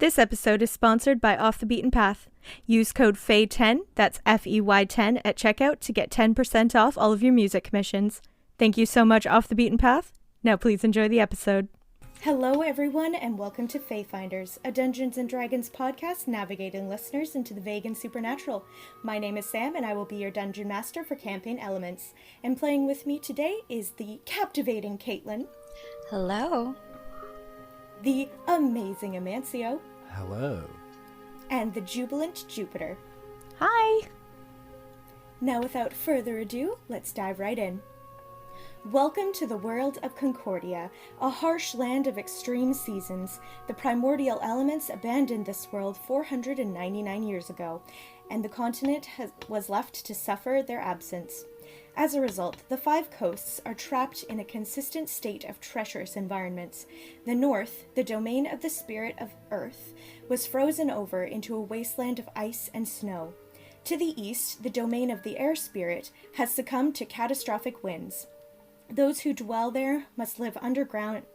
This episode is sponsored by Off the Beaten Path. Use code FEY10, that's FEY10, at checkout to get 10% off all of your music commissions. Thank you so much, Off the Beaten Path. Now please enjoy the episode. Hello everyone, and welcome to Feyfinders, a Dungeons & Dragons podcast navigating listeners into the vague and supernatural. My name is Sam, and I will be your Dungeon Master for Campaign Elements. And playing with me today is the captivating Caitlin. Hello. The amazing Amancio. Hello. And the jubilant Jupiter. Hi. Now without further ado, let's dive right in. Welcome to the world of Concordia, a harsh land of extreme seasons. The primordial elements abandoned this world 499 years ago, and the continent was left to suffer their absence. As a result, the five coasts are trapped in a consistent state of treacherous environments. The north, the domain of the spirit of earth, was frozen over into a wasteland of ice and snow. To the east, the domain of the air spirit has succumbed to catastrophic winds. Those who dwell there must live underground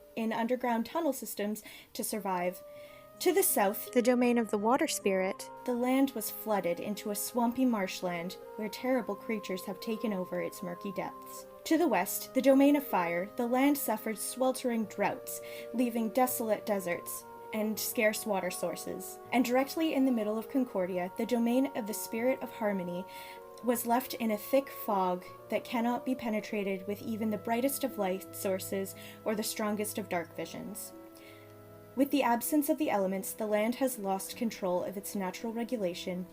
tunnel systems to survive. To the south, The domain of the water spirit. the land was flooded into a swampy marshland where terrible creatures have taken over its murky depths. To the west, the domain of fire, the land suffered sweltering droughts, leaving desolate deserts and scarce water sources. And directly in the middle of Concordia, the domain of the spirit of harmony was left in a thick fog that cannot be penetrated with even the brightest of light sources or the strongest of dark visions. With the absence of the elements, the land has lost control of its natural regulation,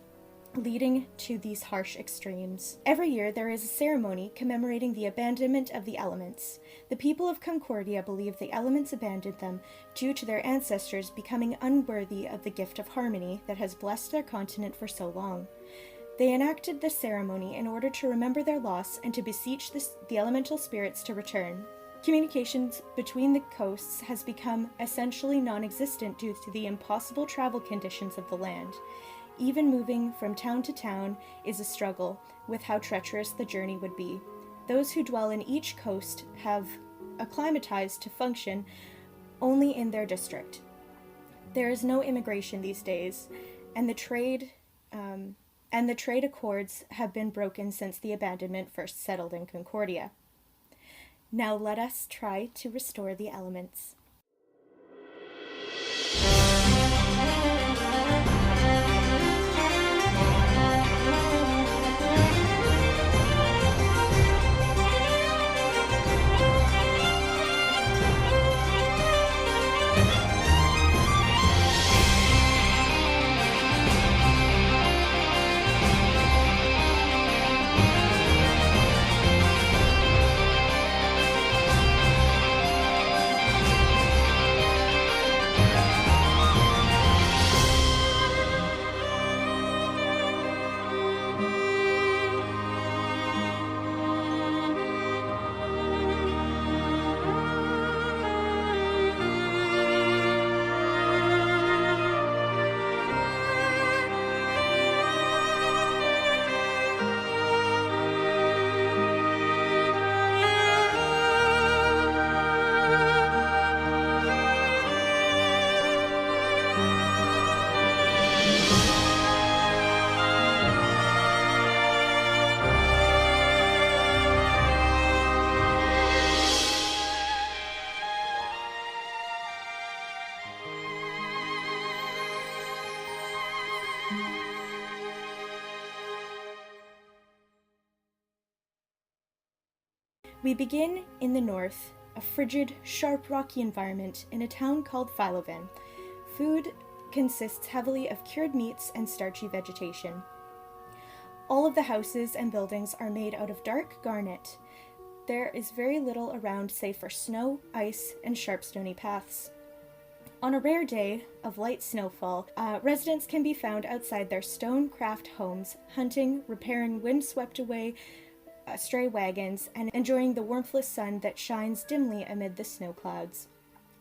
leading to these harsh extremes. Every year there is a ceremony commemorating the abandonment of the elements. The people of Concordia believe the elements abandoned them due to their ancestors becoming unworthy of the gift of harmony that has blessed their continent for so long. They enacted this ceremony in order to remember their loss and to beseech the elemental spirits to return. Communications between the coasts has become essentially non-existent due to the impossible travel conditions of the land. Even moving from town to town is a struggle with how treacherous the journey would be. Those who dwell in each coast have acclimatized to function only in their district. There is no immigration these days, and the trade accords have been broken since the abandonment first settled in Concordia. Now let us try to restore the elements. We begin in the north, a frigid, sharp, rocky environment in a town called Philoven. Food consists heavily of cured meats and starchy vegetation. All of the houses and buildings are made out of dark garnet. There is very little around save for snow, ice, and sharp stony paths. On a rare day of light snowfall, residents can be found outside their stone-craft homes, hunting, repairing wind-swept away stray wagons, and enjoying the warmthless sun that shines dimly amid the snow clouds.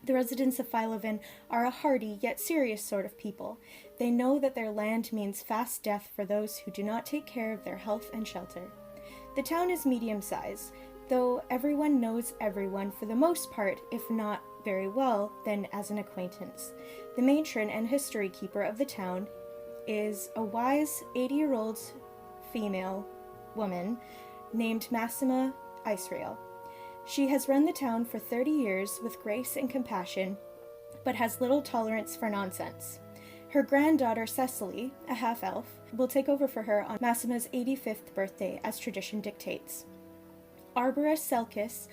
The residents of Philoven are a hardy yet serious sort of people. They know that their land means fast death for those who do not take care of their health and shelter. The town is medium-sized, though everyone knows everyone for the most part, if not very well than as an acquaintance. The matron and history keeper of the town is a wise 80-year-old female woman named Massima Israel. She has run the town for 30 years with grace and compassion, but has little tolerance for nonsense. Her granddaughter Cecily, a half-elf, will take over for her on Massima's 85th birthday, as tradition dictates. Arborist Selkis,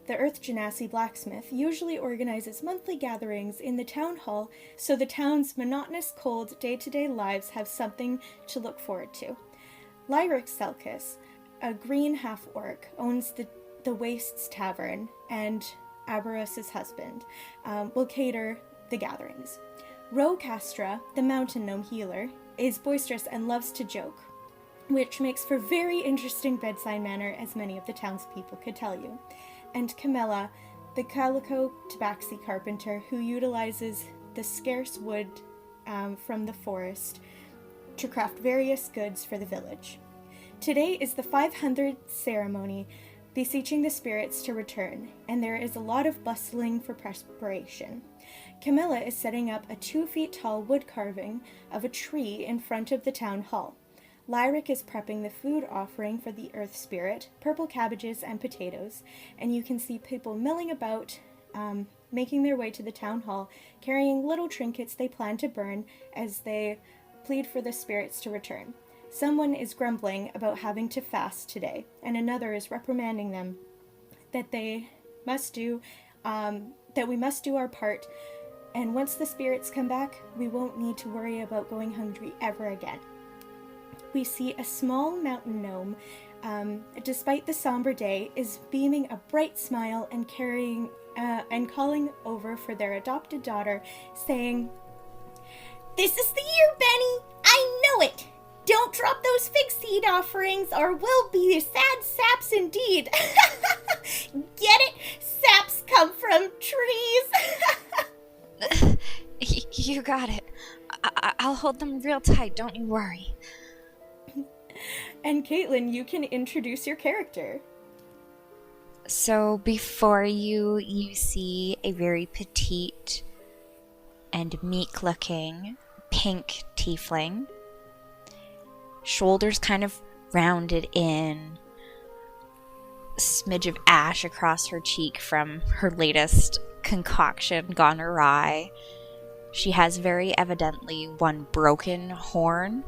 the Earth Genasi blacksmith, usually organizes monthly gatherings in the town hall so the town's monotonous, cold, day-to-day lives have something to look forward to. Lyric Selkis, a green half-orc, owns the Wastes Tavern, and Aberos's husband will cater the gatherings. Ro Castra, the mountain gnome healer, is boisterous and loves to joke, which makes for very interesting bedside manner, as many of the townspeople could tell you. And Camilla, the calico tabaxi carpenter, who utilizes the scarce wood from the forest to craft various goods for the village. Today is the 500th ceremony beseeching the spirits to return, and there is a lot of bustling for preparation. Camilla is setting up a 2 feet tall wood carving of a tree in front of the town hall. Lyric is prepping the food offering for the earth spirit, purple cabbages and potatoes, and you can see people milling about, making their way to the town hall, carrying little trinkets they plan to burn as they plead for the spirits to return. Someone is grumbling about having to fast today, and another is reprimanding them that they must do, that we must do our part, and once the spirits come back, we won't need to worry about going hungry ever again. We see a small mountain gnome, despite the somber day, is beaming a bright smile and calling over for their adopted daughter, saying, "This is the year, Benny! I know it! Don't drop those fig seed offerings, or we'll be sad saps indeed." Get it? Saps come from trees. You got it. I'll hold them real tight, don't you worry. And Caitlin, you can introduce your character. So before you see a very petite and meek-looking pink tiefling. Shoulders kind of rounded in. Smidge of ash across her cheek from her latest concoction gone awry. She has very evidently one broken horn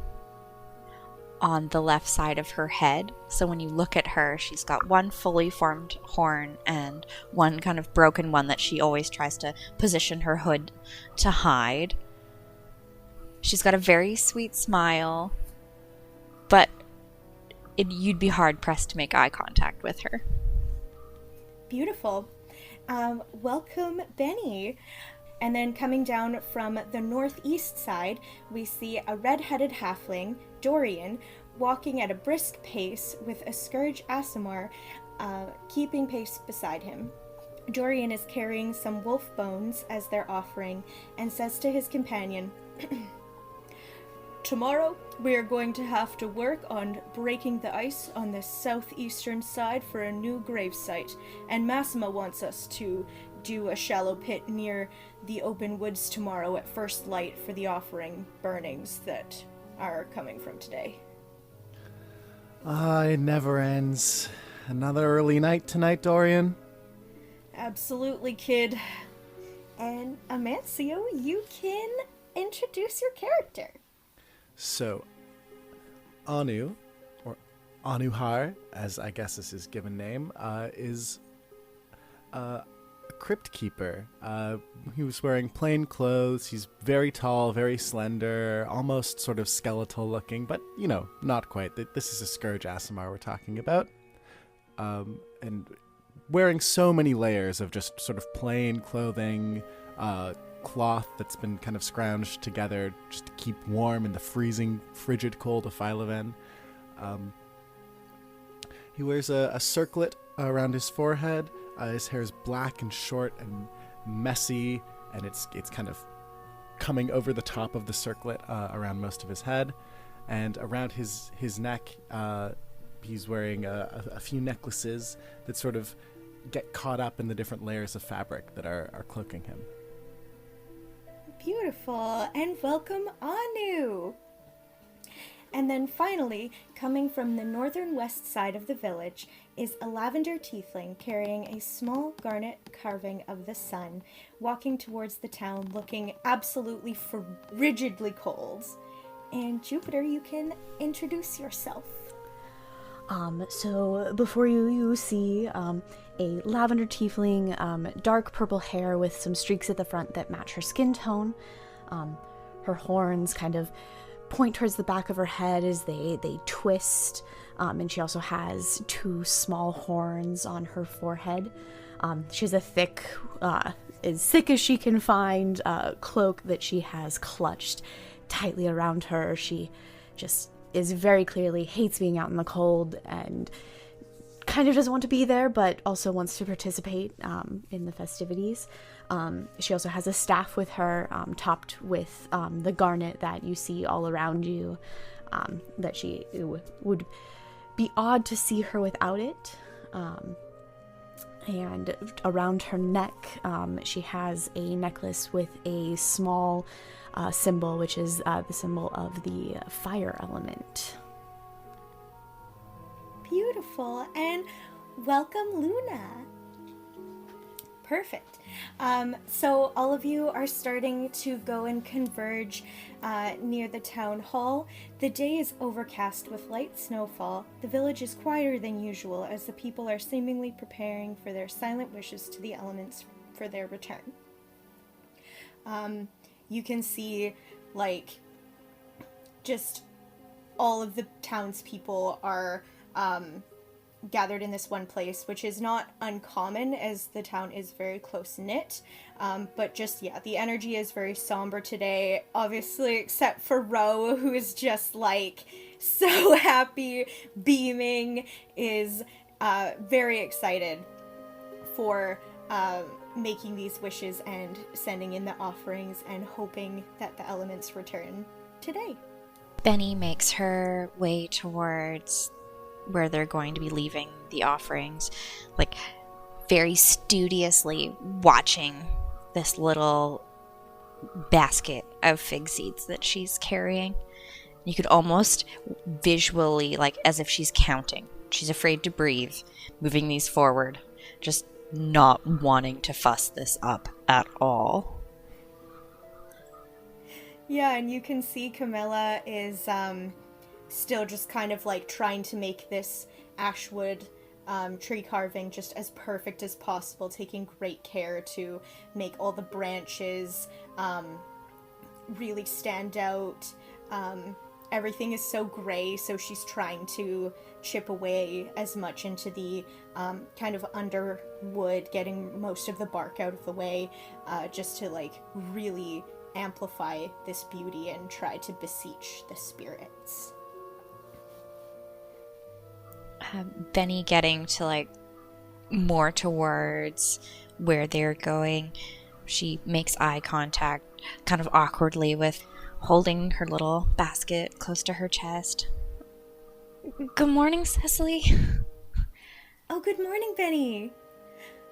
on the left side of her head. So when you look at her, she's got one fully formed horn and one kind of broken one that she always tries to position her hood to hide. She's got a very sweet smile, but you'd be hard-pressed to make eye contact with her. Beautiful. Welcome, Benny. And then coming down from the northeast side, we see a red-headed halfling, Dorian, walking at a brisk pace with a scourge Aasimar keeping pace beside him. Dorian is carrying some wolf bones as their offering and says to his companion, "Tomorrow, we are going to have to work on breaking the ice on the southeastern side for a new gravesite, and Massima wants us to do a shallow pit near the open woods tomorrow at first light for the offering burnings that are coming from today." It never ends. Another early night tonight, Dorian? Absolutely, kid. And Amancio, you can introduce your character. So, Anu, or Anuhar, as I guess is his given name, is a crypt keeper. He was wearing plain clothes. He's very tall, very slender, almost sort of skeletal looking, but, you know, not quite. This is a scourge Aasimar we're talking about. And wearing so many layers of just sort of plain clothing, cloth that's been kind of scrounged together just to keep warm in the freezing, frigid cold of Philoven. He wears a circlet around his forehead. His hair is black and short and messy, and it's kind of coming over the top of the circlet around most of his head. And around his neck, he's wearing a few necklaces that sort of get caught up in the different layers of fabric that are cloaking him. Beautiful, and welcome Anu! And then finally, coming from the northern west side of the village, is a lavender tiefling carrying a small garnet carving of the sun, walking towards the town looking absolutely frigidly cold. And Jupiter, you can introduce yourself. So before you see a lavender tiefling, dark purple hair with some streaks at the front that match her skin tone. Her horns kind of point towards the back of her head as they twist, and she also has two small horns on her forehead. She has a thick, as thick as she can find, cloak that she has clutched tightly around her. She just is very clearly hates being out in the cold and kind of doesn't want to be there, but also wants to participate in the festivities. She also has a staff with her, topped with the garnet that you see all around you, that it would be odd to see her without it. And around her neck, she has a necklace with a small symbol, which is the symbol of the fire element. Beautiful, and welcome Luna. Perfect. So all of you are starting to go and converge near the town hall. The day is overcast with light snowfall. The village is quieter than usual as the people are seemingly preparing for their silent wishes to the elements for their return. You can see, like, just all of the townspeople are gathered in this one place, which is not uncommon as the town is very close-knit. But just, yeah, the energy is very somber today, obviously, except for Ro, who is just, like, so happy, beaming, is very excited for making these wishes and sending in the offerings and hoping that the elements return today. Benny makes her way towards where they're going to be leaving the offerings, like very studiously watching this little basket of fig seeds that she's carrying. You could almost visually, like, as if she's counting. She's afraid to breathe, moving these forward, just not wanting to fuss this up at all. Yeah, and you can see Camilla is still just kind of like trying to make this ashwood tree carving just as perfect as possible, taking great care to make all the branches really stand out. Everything is so gray, so she's trying to chip away as much into the kind of underwood, getting most of the bark out of the way, just to like really amplify this beauty and try to beseech the spirits. Benny getting to like more towards where they're going, she makes eye contact kind of awkwardly with holding her little basket close to her chest. Good morning, Cecily. Oh, good morning, Benny.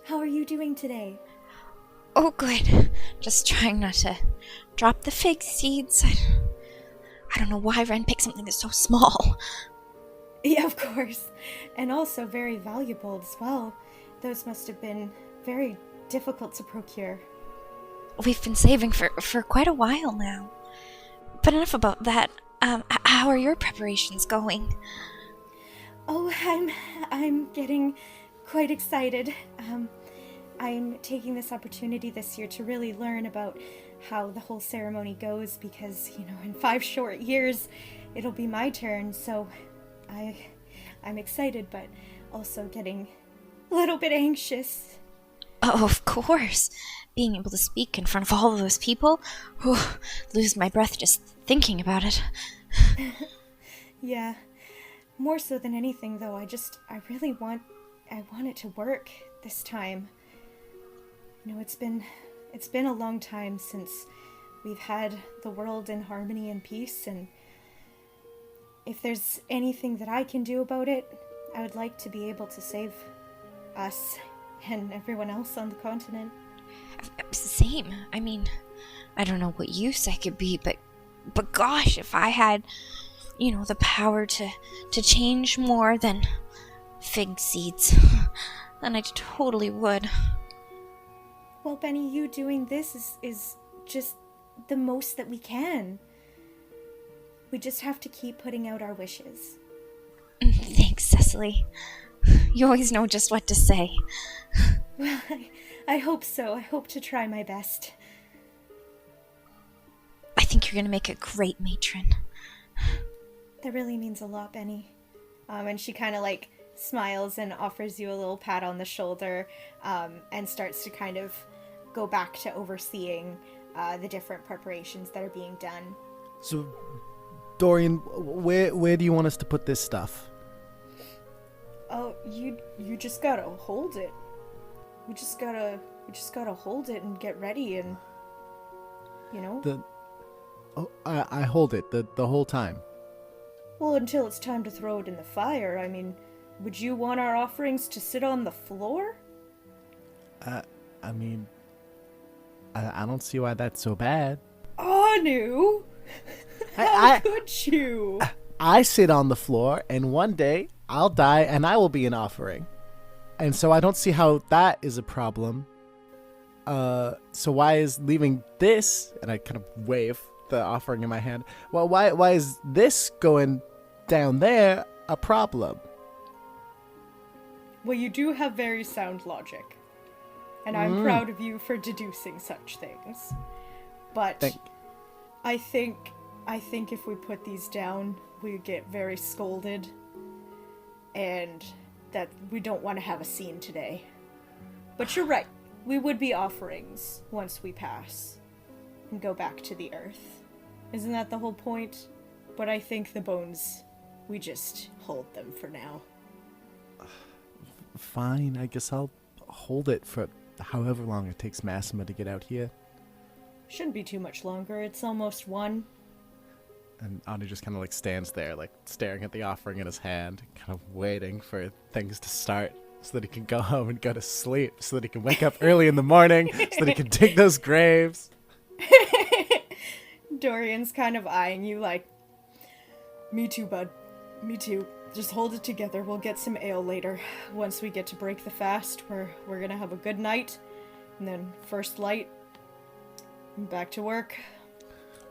How are you doing today? Oh, good. Just trying not to drop the fig seeds. I don't know why Ren picked something that's so small. Yeah, of course. And also very valuable as well. Those must have been very difficult to procure. We've been saving for quite a while now. But enough about that. How are your preparations going? Oh, I'm getting quite excited. I'm taking this opportunity this year to really learn about how the whole ceremony goes because, you know, in 5 short years, it'll be my turn. So I'm excited, but also getting a little bit anxious. Oh, of course. Being able to speak in front of all of those people, lose my breath just thinking about it. Yeah. More so than anything, though, I really want it to work this time. You know, it's been a long time since we've had the world in harmony and peace, and if there's anything that I can do about it, I would like to be able to save us And everyone else on the continent. Same. I mean, I don't know what use I could be, but gosh, if I had, the power to change more than fig seeds, then I totally would. Well, Benny, you doing this is just the most that we can. We just have to keep putting out our wishes. Thanks, Cecily. You always know just what to say. Well, I hope so. I hope to try my best. I think you're going to make a great matron. That really means a lot, Benny. And she kind of smiles and offers you a little pat on the shoulder, and starts to kind of go back to overseeing the different preparations that are being done. So, Dorian, where do you want us to put this stuff? Oh, you just gotta hold it. We just gotta hold it and get ready, and I hold it the whole time. Well, until it's time to throw it in the fire. I mean, would you want our offerings to sit on the floor? I don't see why that's so bad. Anu! How could you? I sit on the floor, and one day I'll die, and I will be an offering. And so I don't see how that is a problem. So why is leaving this, and I kind of wave the offering in my hand, well, why is this going down there a problem? Well, you do have very sound logic. And I'm proud of you for deducing such things. But I think if we put these down, we get very scolded. And that we don't want to have a scene today. But you're right. We would be offerings once we pass and go back to the earth. Isn't that the whole point? But I think the bones, we just hold them for now. Fine, I guess I'll hold it for however long it takes Massima to get out here. Shouldn't be too much longer. It's almost 1. And Anu just kind of stands there, staring at the offering in his hand, kind of waiting for things to start so that he can go home and go to sleep, so that he can wake up early in the morning, so that he can dig those graves. Dorian's kind of eyeing you me too, bud. Me too. Just hold it together. We'll get some ale later. Once we get to break the fast, we're gonna have a good night. And then first light, back to work.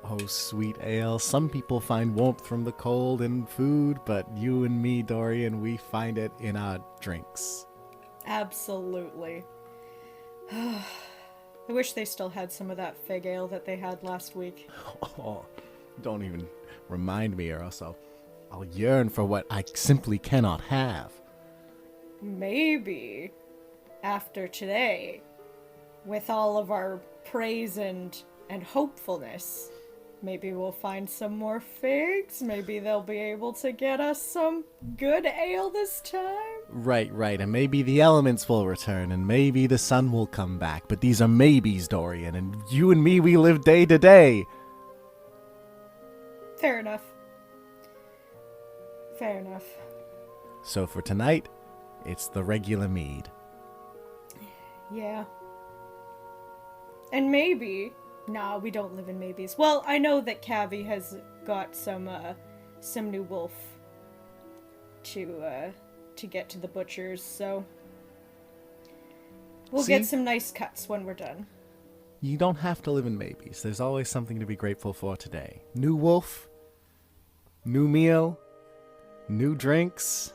Oh, sweet ale. Some people find warmth from the cold in food, but you and me, Dorian, we find it in our drinks. Absolutely. I wish they still had some of that fig ale that they had last week. Oh, don't even remind me, or else I'll yearn for what I simply cannot have. Maybe after today, with all of our praise and hopefulness, maybe we'll find some more figs. Maybe they'll be able to get us some good ale this time. Right. And maybe the elements will return, and maybe the sun will come back. But these are maybes, Dorian, and you and me, we live day to day. Fair enough. So for tonight, it's the regular mead. Yeah. And maybe... Nah, we don't live in maybes. Well, I know that Cavi has got some new wolf to get to the butchers, so... We'll get some nice cuts when we're done. You don't have to live in maybes. There's always something to be grateful for today. New wolf, new meal, new drinks.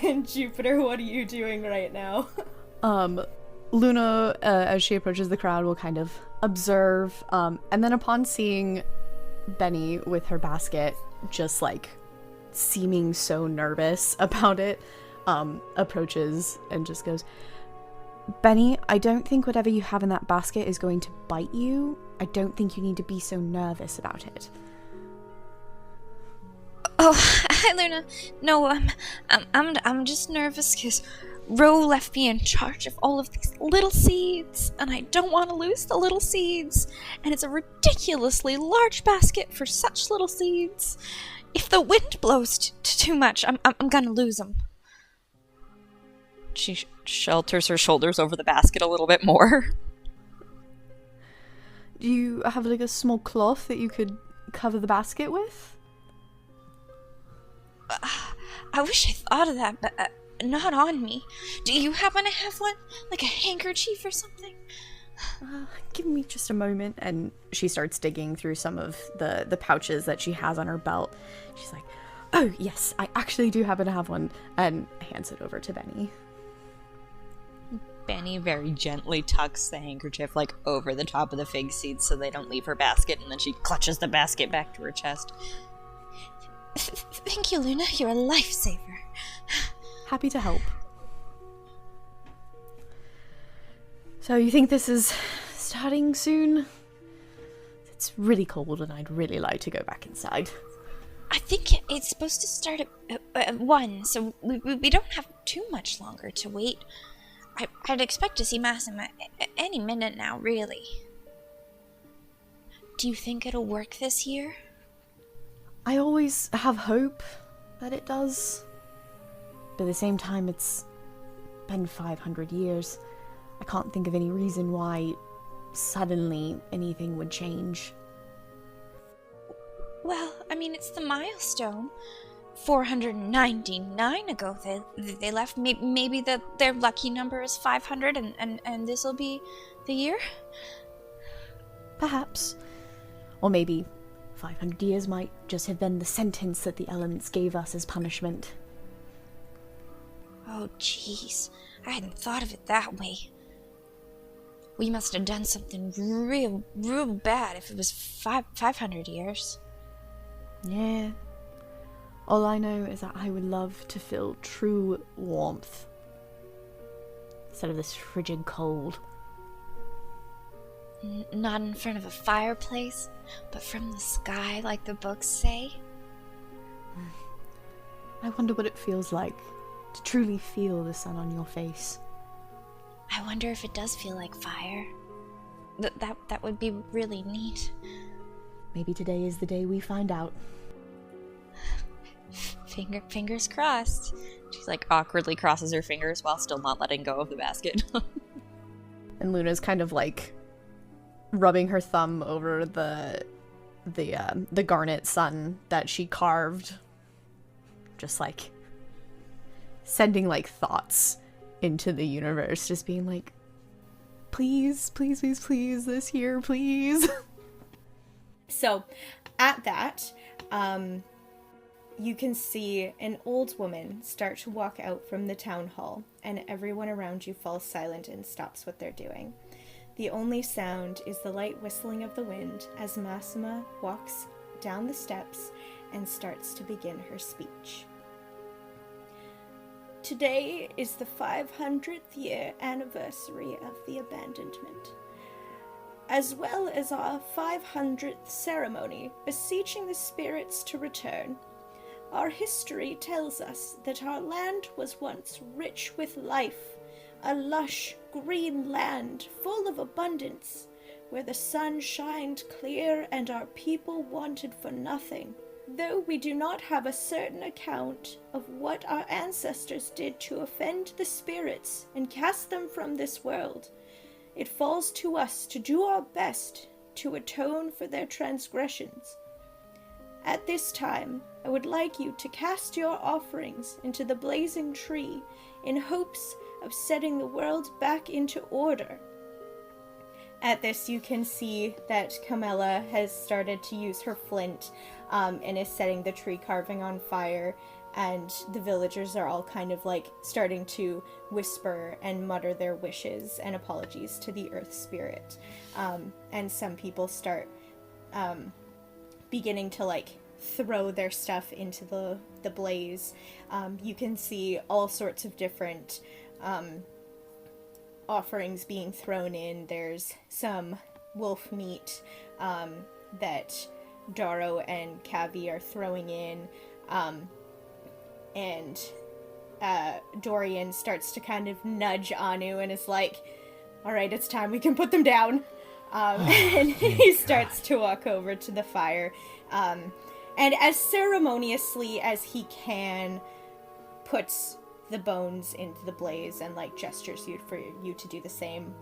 And Jupiter, what are you doing right now? Luna, as she approaches the crowd, will kind of observe, and then upon seeing Benny with her basket, just seeming so nervous about it, approaches and just goes, Benny, I don't think whatever you have in that basket is going to bite you. I don't think you need to be so nervous about it. Oh, hi, Luna. No, I'm just nervous because Ro left me in charge of all of these little seeds, and I don't want to lose the little seeds. And it's a ridiculously large basket for such little seeds. If the wind blows too much, I'm gonna lose them. She shelters her shoulders over the basket a little bit more. Do you have like a small cloth that you could cover the basket with? I wish I thought of that, but not on me. Do you happen to have one? Like a handkerchief or something? Give me just a moment. And she starts digging through some of the pouches that she has on her belt. She's like, oh, yes, I actually do happen to have one. And hands it over to Benny. Benny very gently tucks the handkerchief, like, over the top of the fig seeds so they don't leave her basket, and then she clutches the basket back to her chest. Thank you, Luna. You're a lifesaver. Happy to help. So you think this is starting soon? It's really cold and I'd really like to go back inside. I think it's supposed to start at 1, so we don't have too much longer to wait. I'd expect to see Massima any minute now, really. Do you think it'll work this year? I always have hope that it does. But at the same time, it's been 500 years. I can't think of any reason why suddenly anything would change. Well, I mean, it's the milestone. 499 ago they left. Maybe their lucky number is 500 and this'll be the year? Perhaps. Or maybe 500 years might just have been the sentence that the elements gave us as punishment. Oh, jeez. I hadn't thought of it that way. We must have done something real bad if it was 500 years. Yeah. All I know is that I would love to feel true warmth instead of this frigid cold. Not in front of a fireplace, but from the sky, like the books say. I wonder what it feels like to truly feel the sun on your face. I wonder if it does feel like fire. That would be really neat. Maybe today is the day we find out. Fingers crossed. She's like awkwardly crosses her fingers while still not letting go of the basket. And Luna's kind of like rubbing her thumb over the garnet sun that she carved, just like sending like thoughts into the universe, just being like, please, please, please, please, this here, please. So, at that, you can see an old woman start to walk out from the town hall, and everyone around you falls silent and stops what they're doing. The only sound is the light whistling of the wind as Massima walks down the steps and starts to begin her speech. Today is the 500th year anniversary of the abandonment, as well as our 500th ceremony beseeching the spirits to return. Our history tells us that our land was once rich with life, a lush, green land full of abundance, where the sun shined clear and our people wanted for nothing. Though we do not have a certain account of what our ancestors did to offend the spirits and cast them from this world, it falls to us to do our best to atone for their transgressions. At this time, I would like you to cast your offerings into the blazing tree in hopes of setting the world back into order. At this, you can see that Camilla has started to use her flint and is setting the tree carving on fire, and the villagers are all kind of like starting to whisper and mutter their wishes and apologies to the earth spirit. And some people start beginning to like throw their stuff into the blaze. You can see all sorts of different offerings being thrown in. There's some wolf meat that Daro and Kavi are throwing in, and Dorian starts to kind of nudge Anu and is like, alright, it's time, we can put them down. And he starts to walk over to the fire, and as ceremoniously as he can, puts the bones into the blaze and like gestures for you to do the same.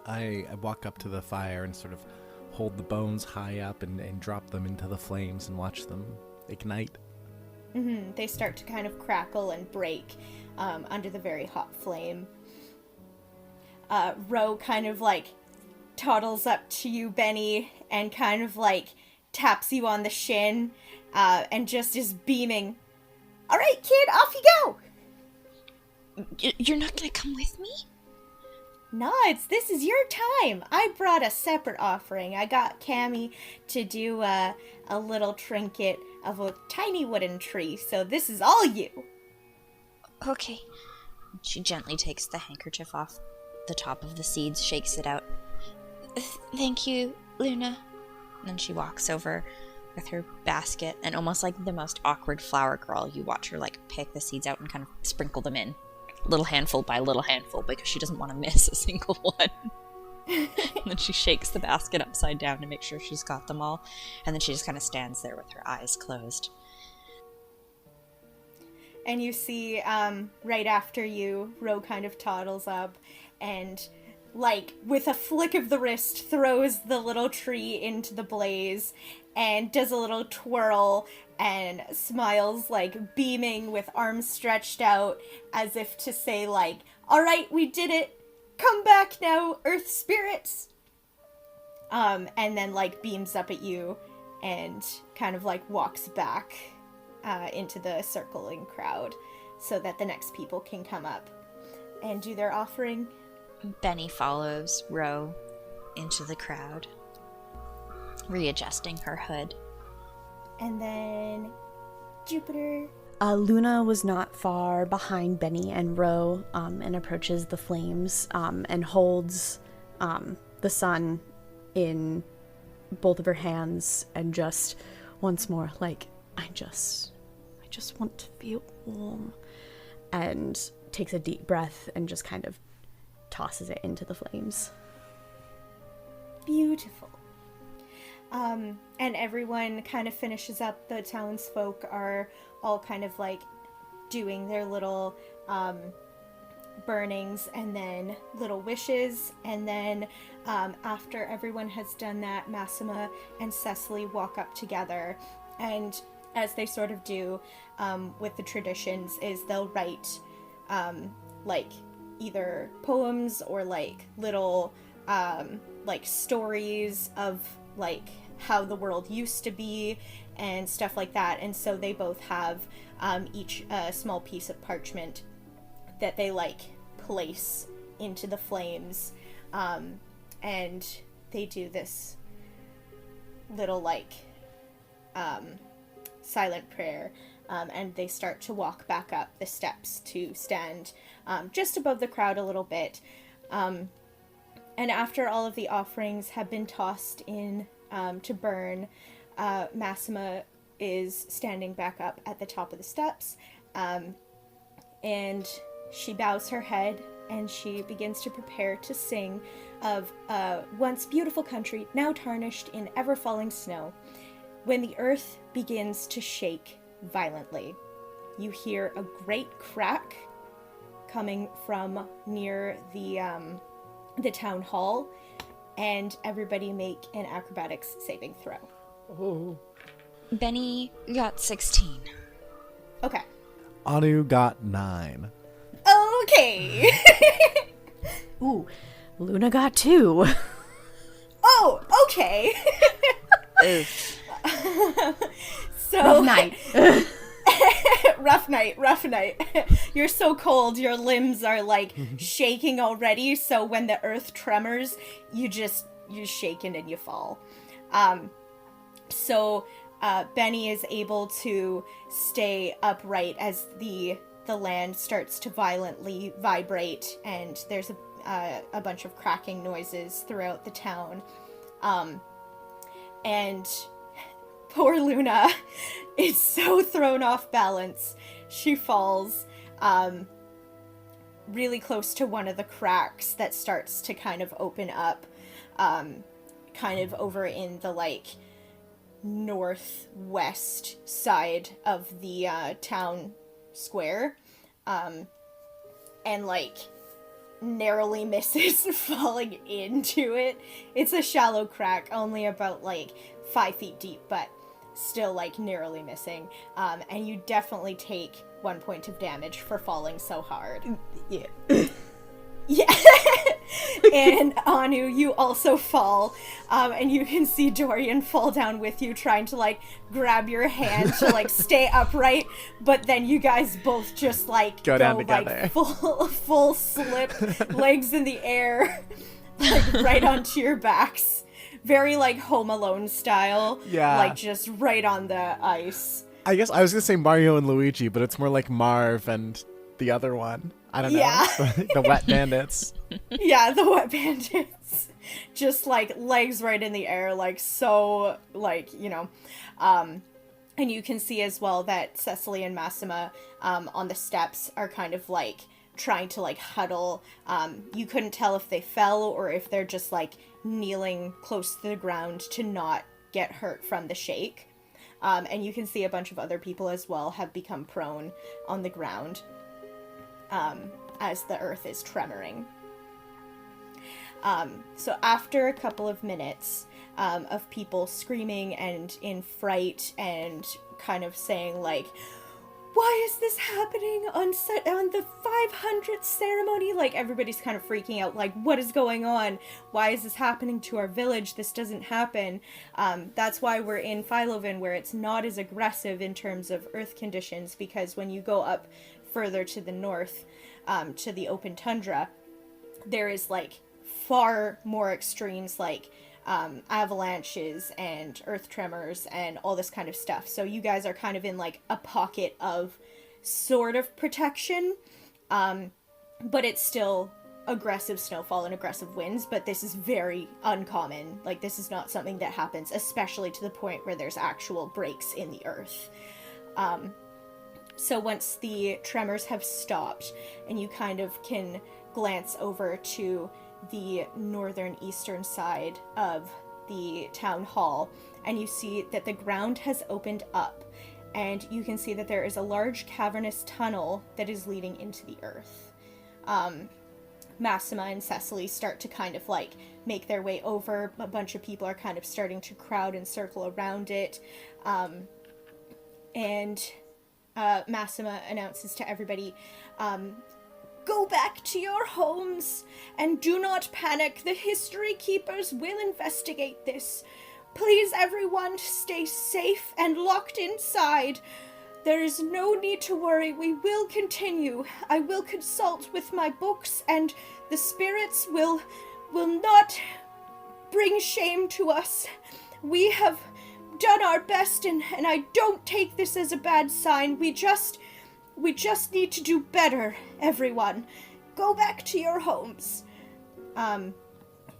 I walk up to the fire and sort of hold the bones high up and drop them into the flames and watch them ignite. They start to kind of crackle and break under the very hot flame. Ro kind of like toddles up to you, Benny, and kind of like taps you on the shin and just is beaming. All right, kid, off you go! You're not gonna come with me? Nods, this is your time. I brought a separate offering. I got Cammy to do a little trinket of a tiny wooden tree, so this is all you. Okay. She gently takes the handkerchief off the top of the seeds, shakes it out. Thank you, Luna. And then she walks over with her basket, and almost like the most awkward flower girl, you watch her like pick the seeds out and kind of sprinkle them in. Little handful by little handful, because she doesn't want to miss a single one. And then she shakes the basket upside down to make sure she's got them all, and then she just kind of stands there with her eyes closed. And you see, right after you, Ro kind of toddles up and, like, with a flick of the wrist, throws the little tree into the blaze and does a little twirl and smiles, like, beaming with arms stretched out as if to say, like, all right, we did it. Come back now, earth spirits. And then, like, beams up at you and kind of, like, walks back into the circling crowd so that the next people can come up and do their offering. Benny follows Ro into the crowd, readjusting her hood. And then Jupiter. Luna was not far behind Benny and Ro and approaches the flames and holds the sun in both of her hands and just once more, like, I just want to feel warm, and takes a deep breath and just kind of tosses it into the flames. Beautiful. And everyone kind of finishes up. The townsfolk are all kind of like doing their little burnings and then little wishes. And then after everyone has done that, Massima and Cecily walk up together. And as they sort of do with the traditions, is they'll write like either poems or like little like stories of like how the world used to be and stuff like that. And so they both have each a small piece of parchment that they like place into the flames, and they do this little like silent prayer, and they start to walk back up the steps to stand just above the crowd a little bit. And after all of the offerings have been tossed in to burn, Massima is standing back up at the top of the steps, and she bows her head and she begins to prepare to sing of once beautiful country, now tarnished in ever-falling snow. When the earth begins to shake violently, you hear a great crack coming from near the town hall, and everybody make an acrobatics saving throw. Oh. Benny got 16. Okay. Anu got 9. Okay. Ooh, Luna got 2. Oh, okay. Oof. So Rough night. rough night. You're so cold, your limbs are like shaking already, so when the earth tremors, you're shaken and you fall. So Benny is able to stay upright as the land starts to violently vibrate, and there's a bunch of cracking noises throughout the town. And poor Luna is so thrown off balance. She falls really close to one of the cracks that starts to kind of open up, kind of over in the like northwest side of the town square. and like narrowly misses falling into it. It's a shallow crack, only about like 5 feet deep, but still like narrowly missing. And you definitely take 1 point of damage for falling so hard. Yeah. Yeah. And Anu, you also fall, and you can see Dorian fall down with you, trying to like grab your hand to like stay upright, but then you guys both just like go down together. like full slip, legs in the air, like right onto your backs, very like Home Alone style. Yeah. Like just right on the ice. I guess I was gonna say Mario and Luigi, but it's more like Marv and the other one. I don't know. Yeah. The Wet Bandits. Yeah, the Wet Bandits. Just, like, legs right in the air, like, so, like, you know. And you can see as well that Cecily and Massima on the steps are kind of, like, trying to, like, huddle. You couldn't tell if they fell or if they're just, like, kneeling close to the ground to not get hurt from the shake. And you can see a bunch of other people as well have become prone on the ground. As the earth is tremoring. So after a couple of minutes of people screaming and in fright and kind of saying like, why is this happening on the 500th ceremony? Like, everybody's kind of freaking out, like, what is going on? Why is this happening to our village? This doesn't happen. That's why we're in Philoven, where it's not as aggressive in terms of earth conditions, because when you go up further to the north, to the open tundra, there is like far more extremes, like avalanches and earth tremors and all this kind of stuff. So you guys are kind of in like a pocket of sort of protection, but it's still aggressive snowfall and aggressive winds, but this is very uncommon. Like, this is not something that happens, especially to the point where there's actual breaks in the earth. So once the tremors have stopped and you kind of can glance over to the northern eastern side of the town hall, and you see that the ground has opened up, and you can see that there is a large cavernous tunnel that is leading into the earth. Massima and Cecily start to kind of like make their way over. A bunch of people are kind of starting to crowd and circle around it. Massima announces to everybody, go back to your homes and do not panic. The History Keepers will investigate this. Please, everyone, stay safe and locked inside. There is no need to worry. We will continue. I will consult with my books, and the spirits will not bring shame to us. We have done our best, and I don't take this as a bad sign. We just need to do better, everyone. Go back to your homes. And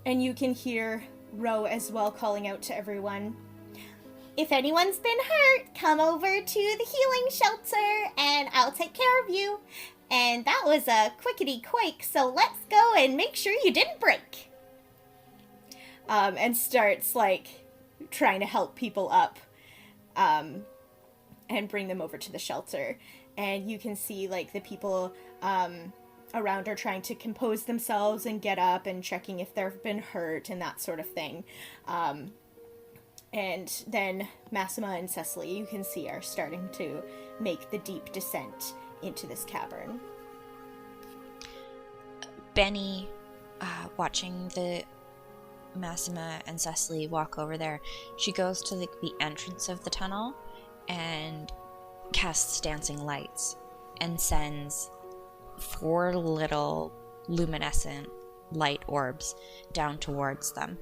you can hear Ro as well calling out to everyone. If anyone's been hurt, come over to the healing shelter and I'll take care of you. And that was a quickety-quake, so let's go and make sure you didn't break. And starts, like, trying to help people up, and bring them over to the shelter. And you can see, like, the people around are trying to compose themselves and get up and checking if they've been hurt and that sort of thing. And then Massima and Cecily, you can see, are starting to make the deep descent into this cavern. Benny, watching the Massima and Cecily walk over there, she goes to the entrance of the tunnel and casts dancing lights and sends 4 little luminescent light orbs down towards them.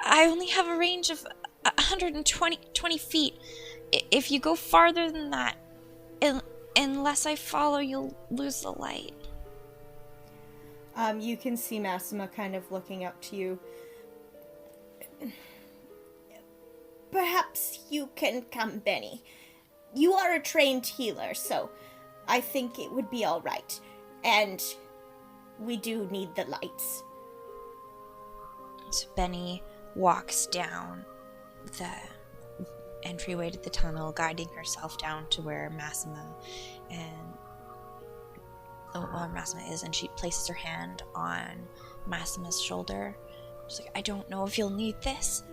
I only have a range of 120 feet. If you go farther than that, unless I follow, you'll lose the light. You can see Massima kind of looking up to you. Perhaps you can come, Benny. You are a trained healer, so I think it would be all right. And we do need the lights. So Benny walks down entryway to the tunnel, guiding herself down to where Massima is, and she places her hand on Massima's shoulder. She's like, I don't know if you'll need this,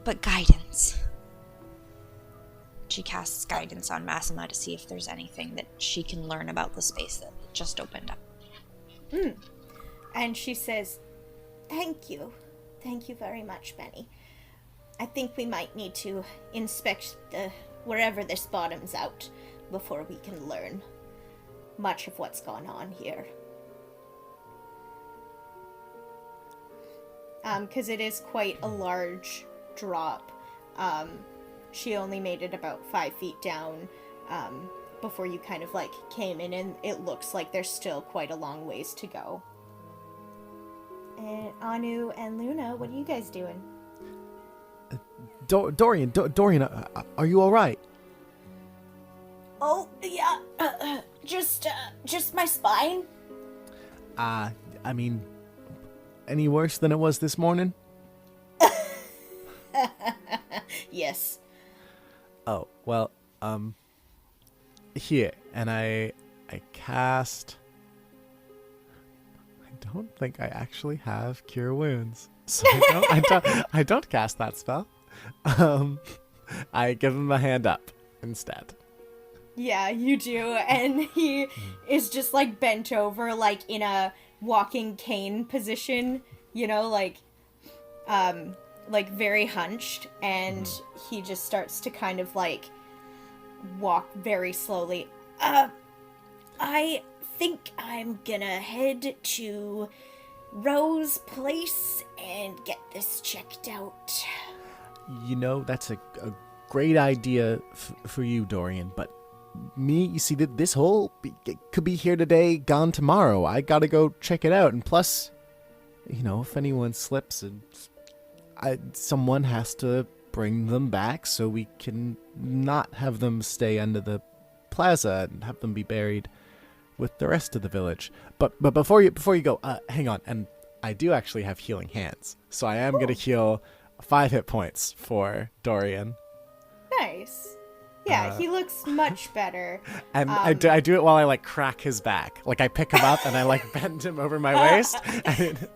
but guidance. She casts guidance on Massima to see if there's anything that she can learn about the space that just opened up. And she says, thank you. Thank you very much, Benny. I think we might need to inspect wherever this bottoms out before we can learn much of what's gone on here. Because it is quite a large drop. She only made it about 5 feet down before you kind of like came in, and it looks like there's still quite a long ways to go. And Anu and Luna, what are you guys doing? Dorian, are you all right? Oh, yeah, just my spine. I mean, any worse than it was this morning? Yes. Oh, well, here, and I cast... I don't think I actually have Cure Wounds, so I don't cast that spell. I give him a hand up instead. Yeah, you do, and he is just, like, bent over, like, in a walking cane position, you know, like very hunched, and he just starts to kind of, like, walk very slowly. I think I'm gonna head to Rose Place and get this checked out. You know, that's a great idea for you, Dorian, but me, you see, that this hole could be here today, gone tomorrow. I gotta go check it out, and plus, you know, if anyone slips, and someone has to bring them back so we can not have them stay under the plaza and have them be buried with the rest of the village. But before you go, hang on, and I do actually have healing hands, so I am gonna heal 5 hit points for Dorian. Nice. Yeah, he looks much better. And I do it while I, like, crack his back. Like, I pick him up and I, like, bend him over my waist, and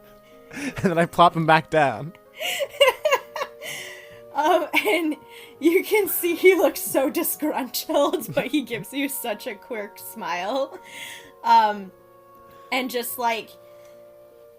then I plop him back down. And you can see he looks so disgruntled, but he gives you such a quirk smile. And just, like,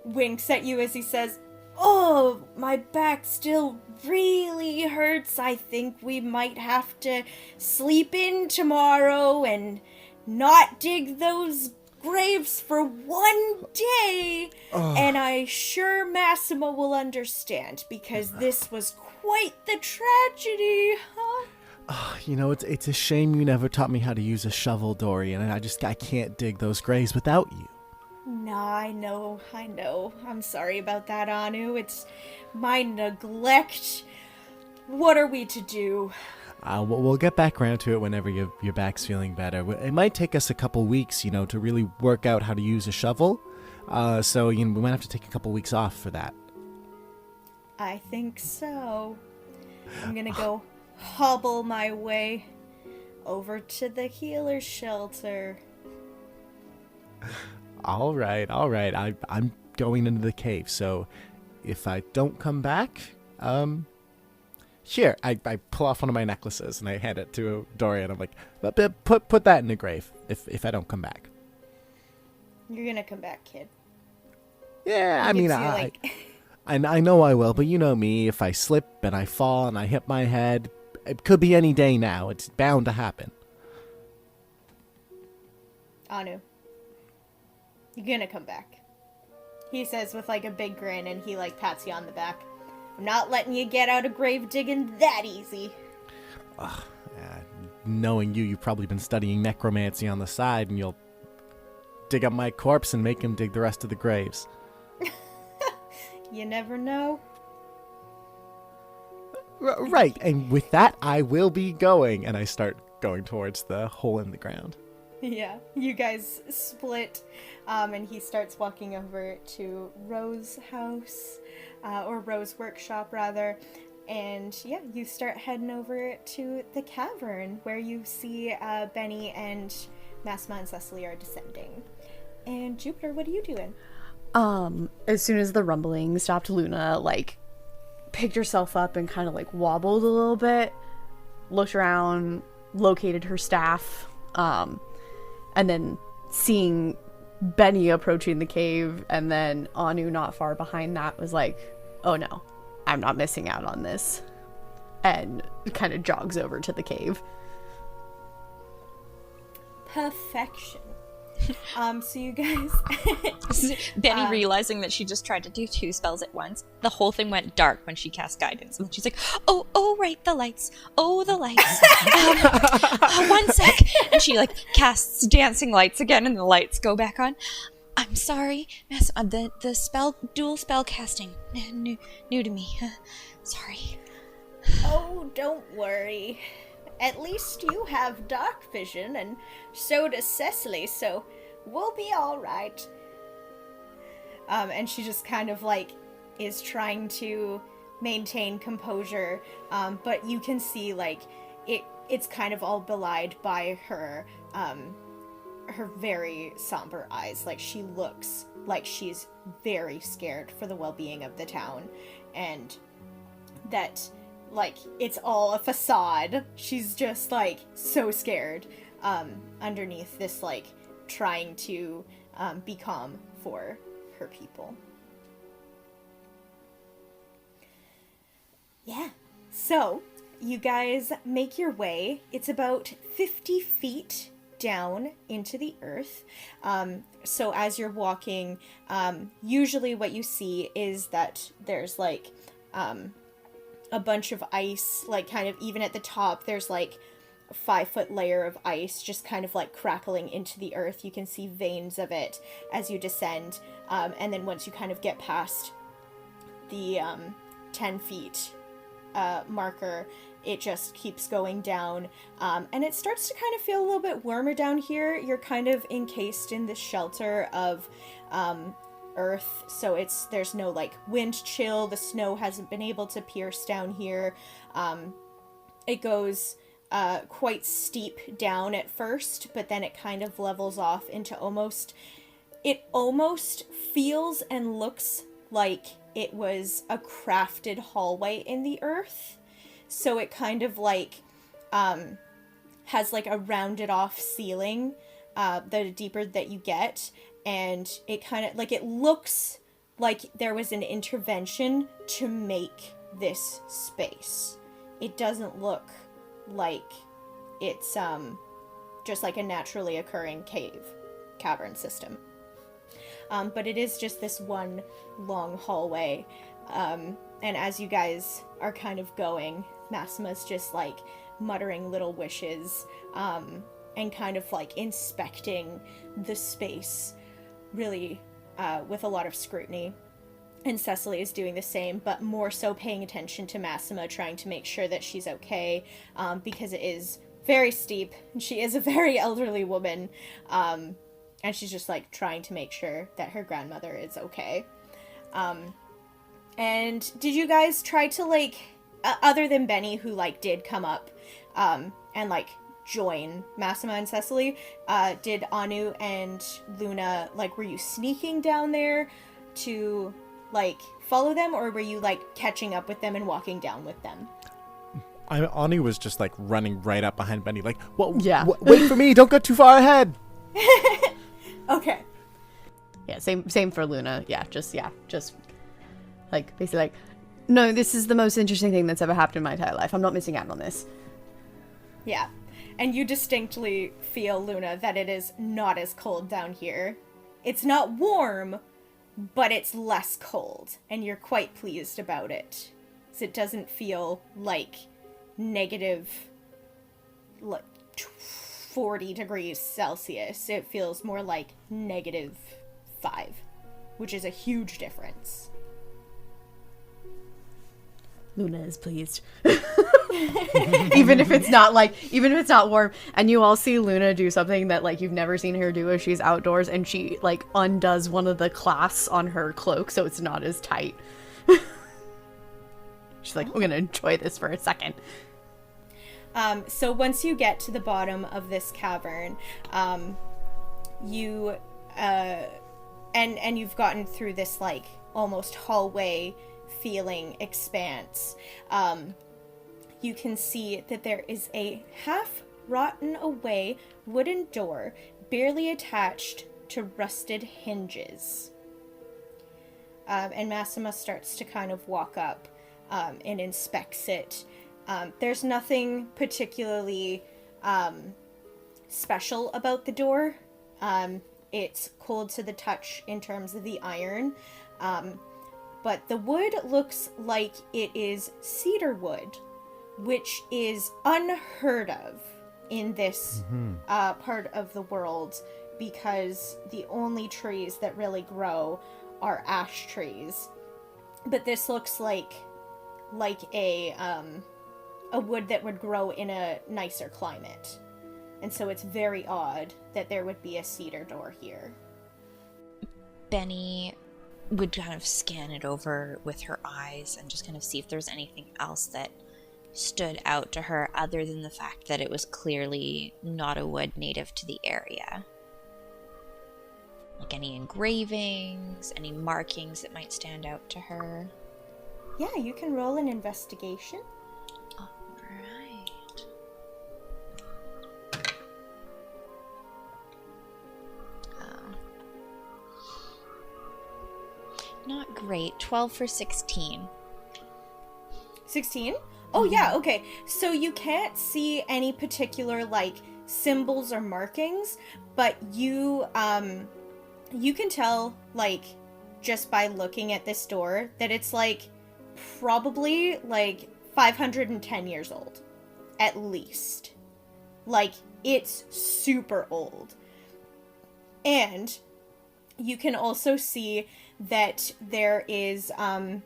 winks at you as he says, oh, my back still really hurts. I think we might have to sleep in tomorrow and not dig those graves for one day. And I sure Massimo will understand, because this was quite the tragedy, huh? You know, it's a shame you never taught me how to use a shovel, Dorian, and I can't dig those graves without you. No, I know. I'm sorry about that, Anu. It's my neglect. What are we to do? We'll get back around to it whenever your back's feeling better. It might take us a couple weeks, you know, to really work out how to use a shovel. So, you know, we might have to take a couple weeks off for that. I think so. I'm gonna go hobble my way over to the healer's shelter. All right. I'm going into the cave, so if I don't come back, here, I pull off one of my necklaces and I hand it to Dorian. I'm like, put that in the grave if I don't come back. You're gonna come back, kid. Yeah, I mean, I know I will, but you know me, if I slip and I fall and I hit my head, it could be any day now. It's bound to happen. Anu, you're gonna come back, he says with, like, a big grin, and he, like, pats you on the back. I'm not letting you get out of grave digging that easy. Knowing you've probably been studying necromancy on the side, and you'll dig up my corpse and make him dig the rest of the graves. You never know. Right, and with that, I will be going, and I start going towards the hole in the ground. Yeah, you guys split, and he starts walking over to Rose's house, or Rose workshop, rather, And yeah, you start heading over to the cavern where you see Benny and Massima and Cecily are descending. And Jupiter, what are you doing? As soon as the rumbling stopped, Luna, like, picked herself up and kind of, like, wobbled a little bit, looked around, located her staff, and then seeing Benny approaching the cave, and then Anu not far behind that, was like, oh no, I'm not missing out on this, and kind of jogs over to the cave. Perfection. So you guys... Benny realizing that she just tried to do 2 spells at once. The whole thing went dark when she cast guidance. And she's like, oh, right, the lights. Oh, the lights. 1 sec. And she, like, casts dancing lights again, and the lights go back on. I'm sorry, the spell, dual spell casting, new to me. Sorry. Oh, don't worry. At least you have dark vision, and so does Cecily, so we'll be alright. And she just kind of, like, is trying to maintain composure, but you can see, like, it's kind of all belied by her very somber eyes. Like, she looks like she's very scared for the well-being of the town, and that... like, it's all a facade. She's just, like, so scared underneath this, like, trying to be calm for her people. Yeah. So, you guys make your way. It's about 50 feet down into the earth. So as you're walking, usually what you see is that there's, like, a bunch of ice, like, kind of even at the top, there's, like, a 5-foot layer of ice just kind of, like, crackling into the earth. You can see veins of it as you descend, and then once you kind of get past the 10 feet marker, it just keeps going down, and it starts to kind of feel a little bit warmer down here. You're kind of encased in the shelter of earth, so there's no, like, wind chill. The snow hasn't been able to pierce down here. It goes quite steep down at first, but then it kind of levels off into almost feels and looks like it was a crafted hallway in the earth. So it kind of, like, has, like, a rounded off ceiling the deeper that you get. And it kind of, like, it looks like there was an intervention to make this space. It doesn't look like it's just like a naturally occurring cavern system. But it is just this one long hallway. And as you guys are kind of going, Massima's just, like, muttering little wishes and kind of, like, inspecting the space really with a lot of scrutiny. And Cecily is doing the same, but more so paying attention to Massima, trying to make sure that she's okay, because it is very steep, and she is a very elderly woman, and she's just, like, trying to make sure that her grandmother is okay. And did you guys try to, like, other than Benny, who, like, did come up and, like, join Massima and Cecily, did Anu and Luna, like, were you sneaking down there to, like, follow them, or were you, like, catching up with them and walking down with them? Anu was just, like, running right up behind Benny, like, Yeah. Wait for me, don't go too far ahead. Okay. Yeah, same for Luna. Just like, basically, like, no, this is the most interesting thing that's ever happened in my entire life. I'm not missing out on this. Yeah. And you distinctly feel, Luna, that it is not as cold down here. It's not warm, but it's less cold, and you're quite pleased about it. So it doesn't feel like negative, like, 40 degrees Celsius. It feels more like -5, which is a huge difference. Luna is pleased. even if it's not warm. And you all see Luna do something that, like, you've never seen her do as she's outdoors, and she, like, undoes one of the clasps on her cloak so it's not as tight. She's like, I'm going to enjoy this for a second. So once you get to the bottom of this cavern, you and you've gotten through this like almost hallway feeling expanse, you can see that there is a half rotten away wooden door barely attached to rusted hinges. And Massima starts to kind of walk up and inspects it. There's nothing particularly special about the door. It's cold to the touch in terms of the iron. But the wood looks like it is cedar wood, which is unheard of in this part of the world, because the only trees that really grow are ash trees. But this looks like a wood that would grow in a nicer climate. And so it's very odd that there would be a cedar door here. Benny would kind of scan it over with her eyes and just kind of see if there's anything else that stood out to her other than the fact that it was clearly not a wood native to the area. Like any engravings, any markings that might stand out to her. Yeah, you can roll an investigation. Alright. Not great. 12 for 16. 16? Oh, yeah, okay. So you can't see any particular, like, symbols or markings, but you can tell, like, just by looking at this door, that it's, like, probably, like, 510 years old. At least. Like, it's super old. And you can also see that there is, on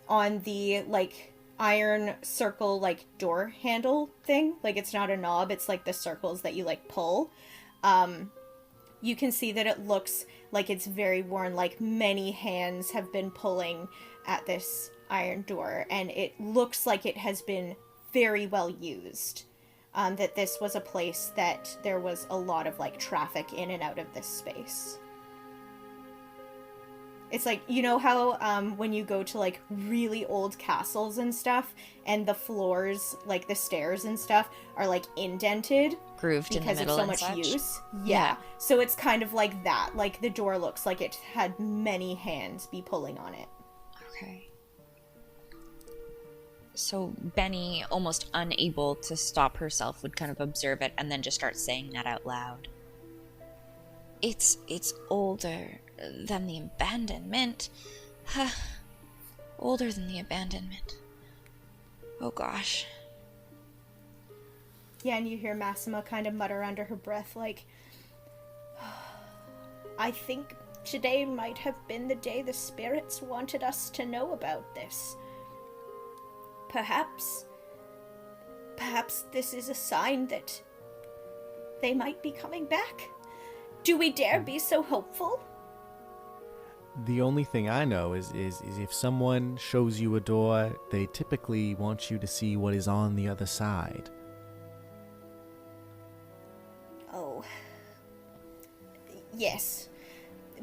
the, like, iron circle, like, door handle thing, like, it's not a knob, it's, like, the circles that you, like, pull, you can see that it looks like it's very worn, like, many hands have been pulling at this iron door, and it looks like it has been very well used, that this was a place that there was a lot of, like, traffic in and out of this space. It's like, you know how when you go to, like, really old castles and stuff, and the floors, like, the stairs and stuff, are, like, indented? Grooved in the middle because of so much such. use? Yeah. So it's kind of like that. Like, the door looks like it had many hands be pulling on it. Okay. So Benny, almost unable to stop herself, would kind of observe it and then just start saying that out loud. It's older than the abandonment. Older than the abandonment. Oh gosh. Yeah, and you hear Massima kind of mutter under her breath, like, I think today might have been the day the spirits wanted us to know about this. Perhaps this is a sign that they might be coming back. Do we dare be so hopeful? The only thing I know is if someone shows you a door, they typically want you to see what is on the other side. Oh. Yes.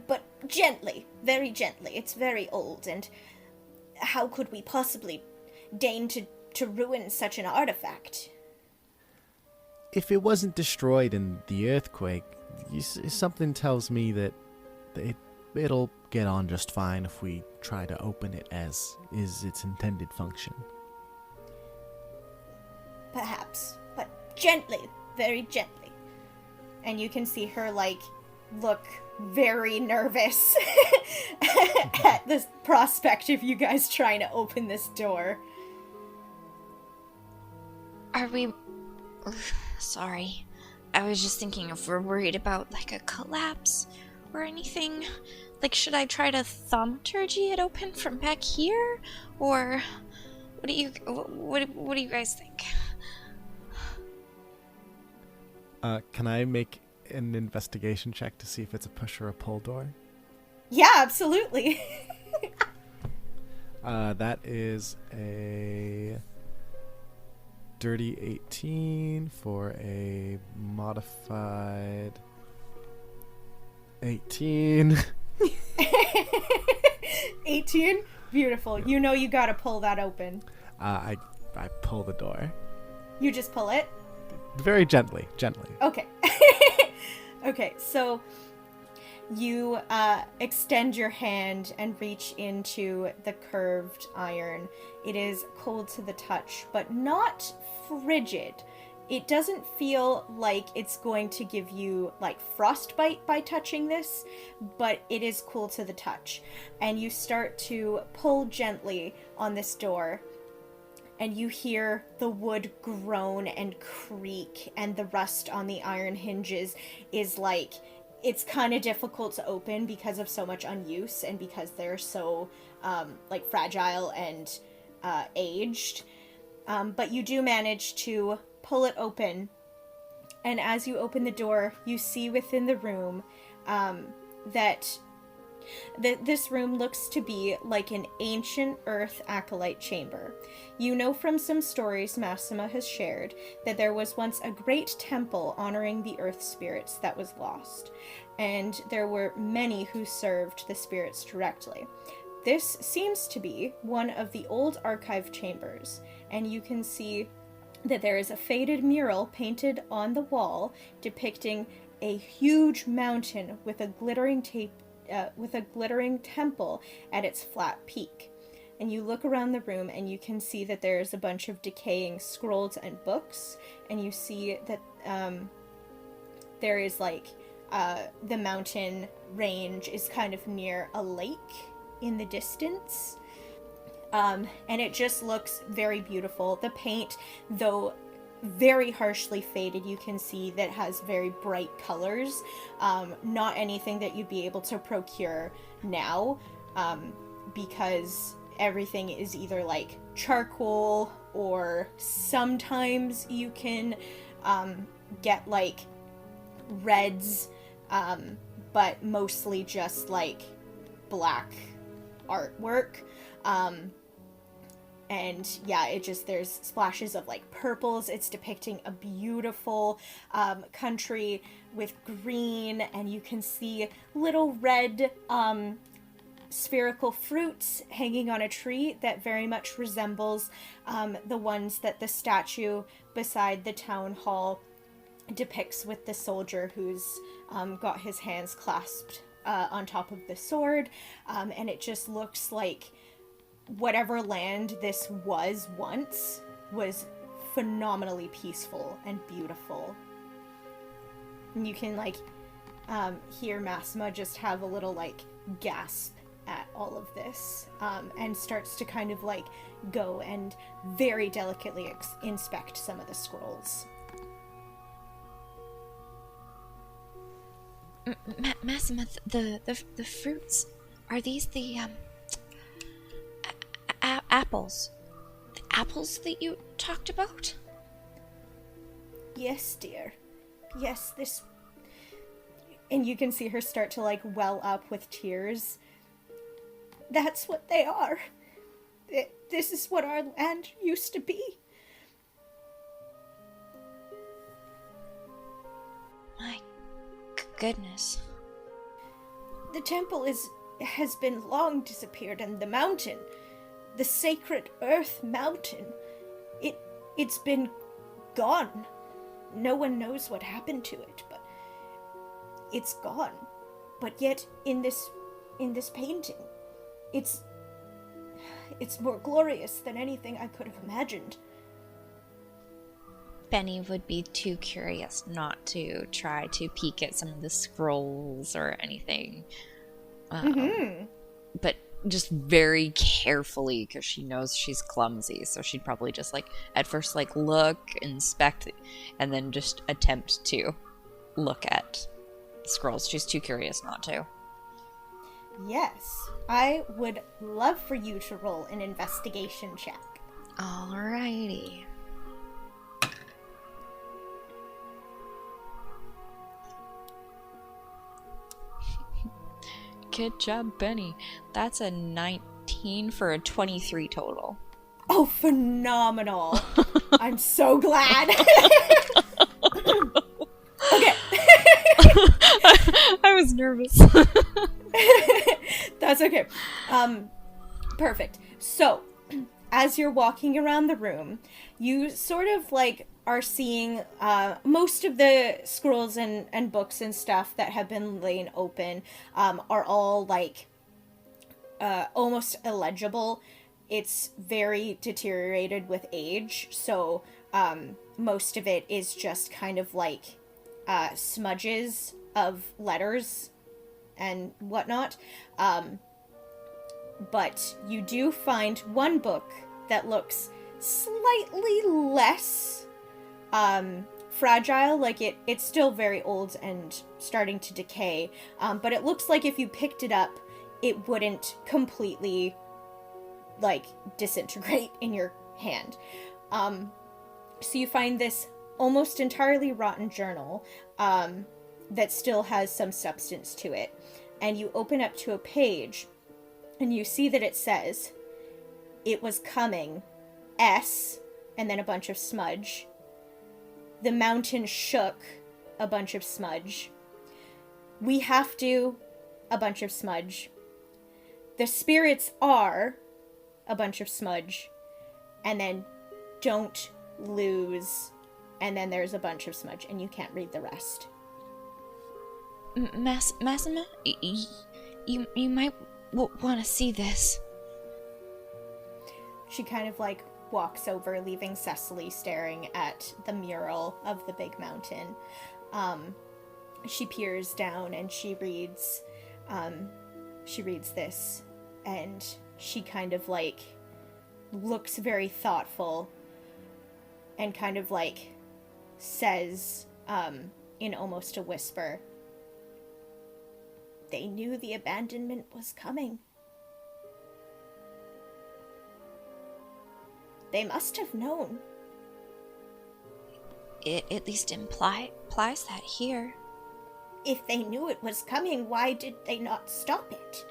But gently, very gently. It's very old, and how could we possibly deign to ruin such an artifact? If it wasn't destroyed in the earthquake, something tells me that it'll get on just fine if we try to open it as is its intended function. Perhaps, but gently, very gently. And you can see her, like, look very nervous at the prospect of you guys trying to open this door. Are we... Sorry. I was just thinking if we're worried about, like, a collapse or anything. Like, should I try to thaumaturgy it open from back here? Or what do you guys think? Can I make an investigation check to see if it's a push or a pull door? Yeah, absolutely. That is a dirty 18 for a modified 18. 18? Beautiful. You know you gotta pull that open. I pull the door. You just pull it? Very gently. Okay. Okay, so you extend your hand and reach into the curved iron. It is cold to the touch, but not frigid. It doesn't feel like it's going to give you like frostbite by touching this, but it is cool to the touch. And you start to pull gently on this door, and you hear the wood groan and creak, and the rust on the iron hinges is like, it's kind of difficult to open because of so much unuse and because they're so like fragile and aged. But you do manage to pull it open, and as you open the door, you see within the room that this room looks to be like an ancient earth acolyte chamber. You know from some stories Massima has shared that there was once a great temple honoring the earth spirits that was lost, and there were many who served the spirits directly. This seems to be one of the old archive chambers, and you can see that there is a faded mural painted on the wall depicting a huge mountain with a glittering temple at its flat peak. And you look around the room and you can see that there's a bunch of decaying scrolls and books, and you see that there is like the mountain range is kind of near a lake in the distance. And it just looks very beautiful. The paint, though very harshly faded, you can see that has very bright colors. Not anything that you'd be able to procure now, because everything is either like charcoal, or sometimes you can get like reds, but mostly just like black artwork. And yeah, it just, there's splashes of like purples. It's depicting a beautiful country with green, and you can see little red spherical fruits hanging on a tree that very much resembles the ones that the statue beside the town hall depicts, with the soldier who's got his hands clasped on top of the sword. And it just looks like whatever land this was once was phenomenally peaceful and beautiful. And you can like hear Massima just have a little like gasp at all of this, and starts to kind of like go and very delicately inspect some of the scrolls. Massima, the fruits, are these the apples? The apples that you talked about? Yes, dear. Yes, this... And you can see her start to like well up with tears. That's what they are. This is what our land used to be. My goodness. The temple has been long disappeared, and the mountain, the sacred earth mountain, it's been gone. No one knows what happened to it, but it's gone. But yet in this painting, it's more glorious than anything I could have imagined. Benny would be too curious not to try to peek at some of the scrolls or anything. But just very carefully, because she knows she's clumsy, so she'd probably just like at first like look, inspect, and then just attempt to look at scrolls. She's too curious not to. Yes, I would love for you to roll an investigation check. Alrighty. Good job, Benny. That's a 19. 19 for a 23 total. Oh, phenomenal. I'm so glad. Okay. I was nervous. That's okay. Perfect. So, as you're walking around the room, you sort of like are seeing most of the scrolls and books and stuff that have been laying open are all like almost illegible. It's very deteriorated with age, so most of it is just kind of like smudges of letters and whatnot. But you do find one book that looks slightly less fragile. Like it's still very old and starting to decay, but it looks like if you picked it up, it wouldn't completely like disintegrate in your hand. So you find this almost entirely rotten journal that still has some substance to it, and you open up to a page and you see that it says, "It was coming, S," and then a bunch of smudge. "The mountain shook," a bunch of smudge. "We have to," a bunch of smudge. "The spirits are," a bunch of smudge. And then "don't lose," and then there's a bunch of smudge, and you can't read the rest. Massima, you might want to see this. She kind of like walks over, leaving Cecily staring at the mural of the big mountain. She peers down and she reads this, and she kind of like looks very thoughtful and kind of like says in almost a whisper, "They knew the abandonment was coming. They must have known." It at least implies that here. "If they knew it was coming, why did they not stop it?"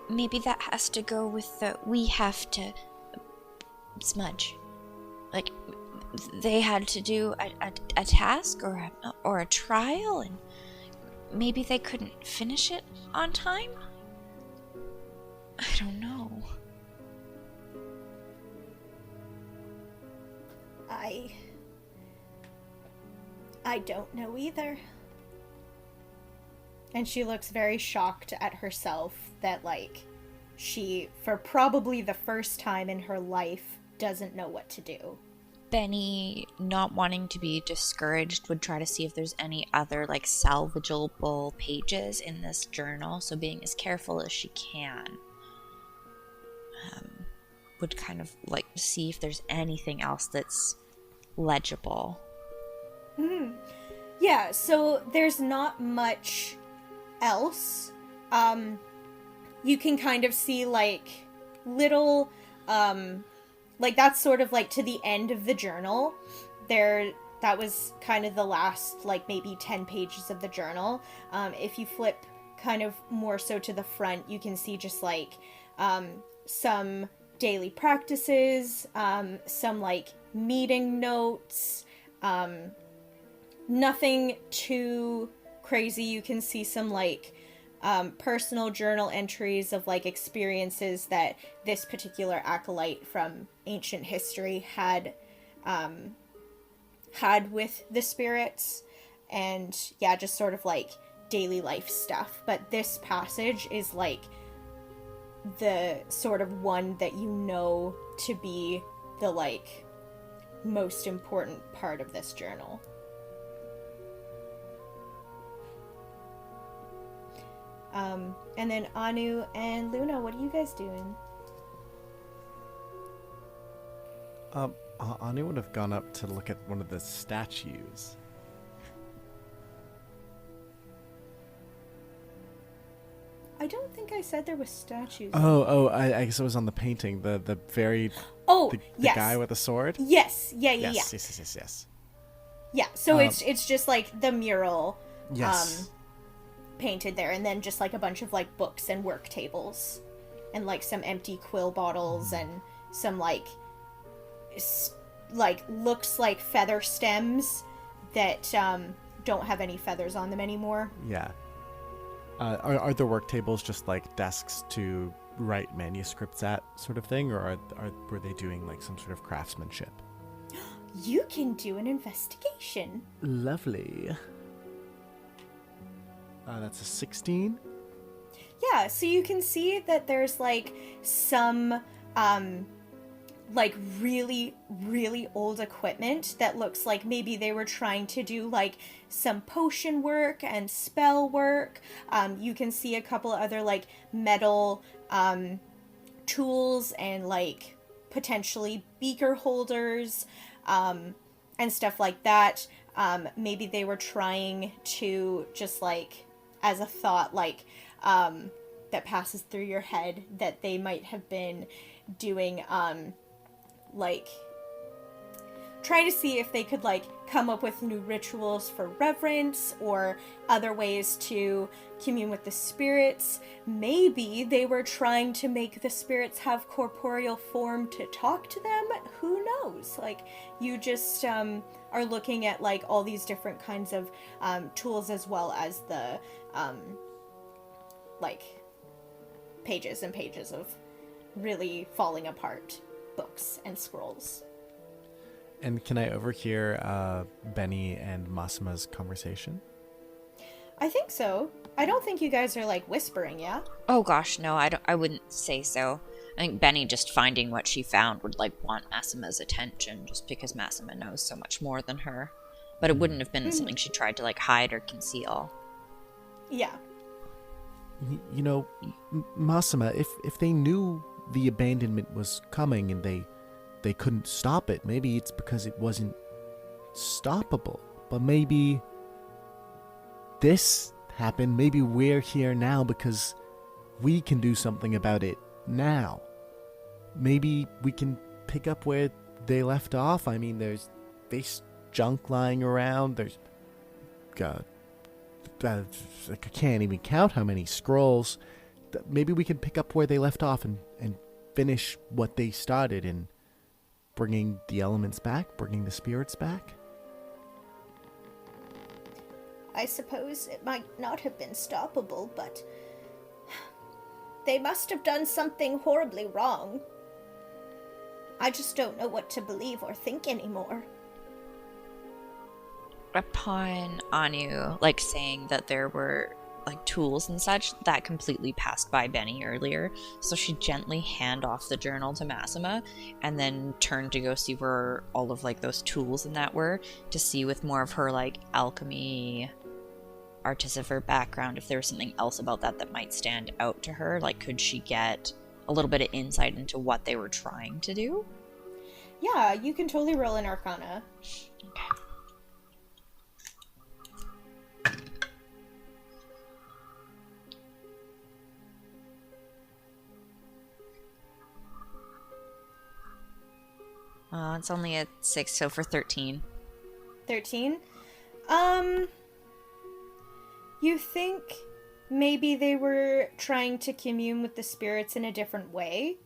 Maybe that has to go with the "we have to" smudge. Like, they had to do a task or a trial, and maybe they couldn't finish it on time? I don't know. I don't know either. And she looks very shocked at herself that, like, she, for probably the first time in her life, doesn't know what to do. Benny, not wanting to be discouraged, would try to see if there's any other, like, salvageable pages in this journal, so being as careful as she can. Would kind of, like, see if there's anything else that's legible. Yeah, so there's not much else. You can kind of see, like, little, like, that's sort of, like, to the end of the journal. That was kind of the last, like, maybe 10 pages of the journal. If you flip kind of more so to the front, you can see just, like, some daily practices, some, like, meeting notes, nothing too crazy. You can see some, like, personal journal entries of, like, experiences that this particular acolyte from ancient history had with the spirits, and yeah, just sort of like daily life stuff. But this passage is like the sort of one that you know to be the, like, most important part of this journal. And then Anu and Luna, what are you guys doing? Anu would have gone up to look at one of the statues. I don't think I said there was statues. I guess it was on the painting. The very the yes. guy with the sword. Yes, yeah. Yes. Yeah, so it's just like the mural Yes. Painted there, and then just like a bunch of like books and work tables and like some empty quill bottles and some like looks like feather stems that don't have any feathers on them anymore. Yeah. Are the work tables just like desks to write manuscripts at, sort of thing, or were they doing like some sort of craftsmanship? You can do an investigation. Lovely. That's a 16. Yeah, so you can see that there's like some like really, really old equipment that looks like maybe they were trying to do like some potion work and spell work. You can see a couple other like metal tools and like potentially beaker holders and stuff like that. Maybe they were trying to just like, as a thought, like that passes through your head, that they might have been doing like trying to see if they could like come up with new rituals for reverence or other ways to commune with the spirits. Maybe they were trying to make the spirits have corporeal form to talk to them. Who knows? Like, you just are looking at like all these different kinds of tools, as well as the like pages and pages of really falling apart books and scrolls. And can I overhear Benny and Massima's conversation? I think so. I don't think you guys are like whispering, yeah? Oh gosh, no, I wouldn't say so. I think Benny just finding what she found would like want Massima's attention, just because Massima knows so much more than her. But it wouldn't have been something she tried to like hide or conceal. Yeah. You know, Massima, if they knew the abandonment was coming and they couldn't stop it, maybe it's because it wasn't stoppable. But maybe this happened. Maybe we're here now because we can do something about it now. Maybe we can pick up where they left off. I mean, there's this junk lying around. There's I can't even count how many scrolls. Maybe we can pick up where they left off and finish what they started in bringing the elements back, bringing the spirits back. I suppose it might not have been stoppable, but they must have done something horribly wrong. I just don't know what to believe or think anymore. Upon Anu like saying that there were like tools and such, that completely passed by Benny earlier, so she gently hand off the journal to Massima and then turned to go see where all of like those tools and that were, to see with more of her like alchemy artificer background if there was something else about that might stand out to her. Like, could she get a little bit of insight into what they were trying to do? Yeah, you can totally roll an Arcana. Okay. It's only a 6, so for 13. 13? You think maybe they were trying to commune with the spirits in a different way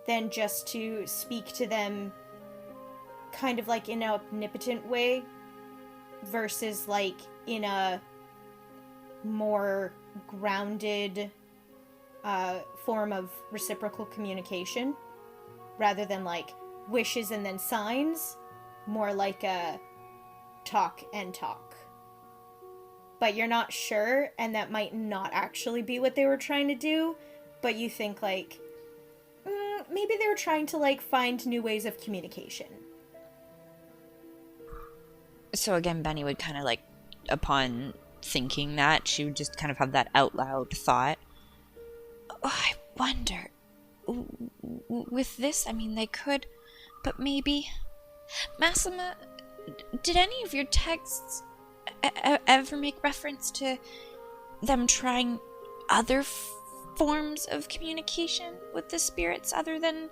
than just to speak to them kind of like in a omnipotent way versus like in a more grounded form of reciprocal communication, rather than like wishes and then signs, more like a talk and talk. But you're not sure, and that might not actually be what they were trying to do, but you think like maybe they were trying to like find new ways of communication. So again, Benny would kind of like, upon thinking that, she would just kind of have that out loud thought. Oh, I wonder, with this, I mean, they could, but maybe, Massima, did any of your texts ever make reference to them trying other forms of communication with the spirits other than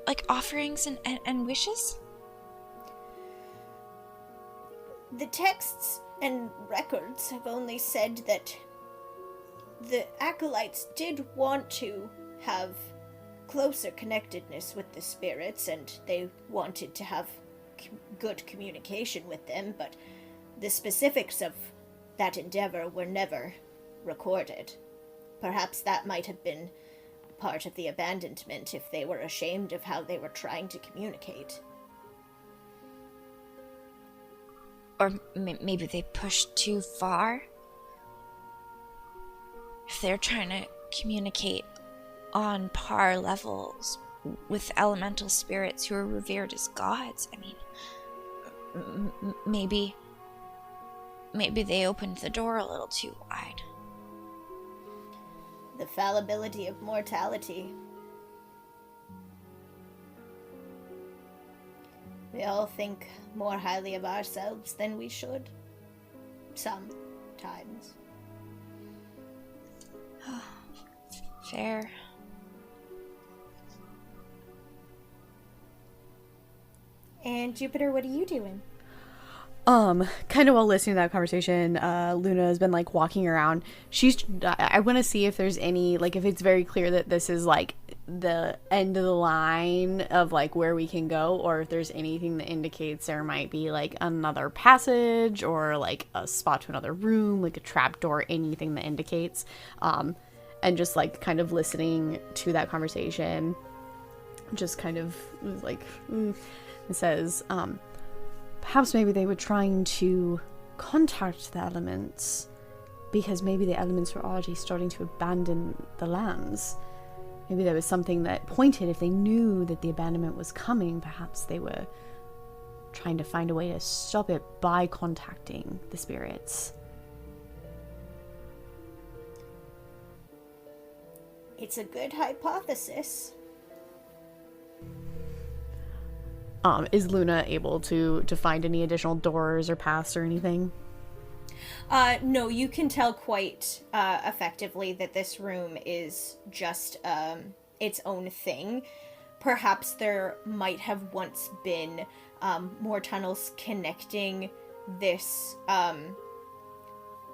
like offerings and wishes? The texts And records have only said that the acolytes did want to have closer connectedness with the spirits, and they wanted to have good communication with them, but the specifics of that endeavor were never recorded. Perhaps that might have been part of the abandonment if they were ashamed of how they were trying to communicate. Or maybe they pushed too far. If they're trying to communicate on par levels with elemental spirits who are revered as gods, I mean, maybe they opened the door a little too wide. The fallibility of mortality. We all think more highly of ourselves than we should. Sometimes. Fair. And Jupiter, what are you doing? Kind of while listening to that conversation, Luna has been like walking around. I want to see if there's any, like, if it's very clear that this is like the end of the line of like where we can go, or if there's anything that indicates there might be like another passage or like a spot to another room, like a trap door, anything that indicates, and just like kind of listening to that conversation, just kind of like, it says, perhaps maybe they were trying to contact the elements because maybe the elements were already starting to abandon the lands. Maybe there was something that pointed, if they knew that the abandonment was coming, perhaps they were trying to find a way to stop it by contacting the spirits. It's a good hypothesis. Is Luna able to find any additional doors or paths or anything? No, you can tell quite effectively that this room is just its own thing. Perhaps there might have once been more tunnels connecting this,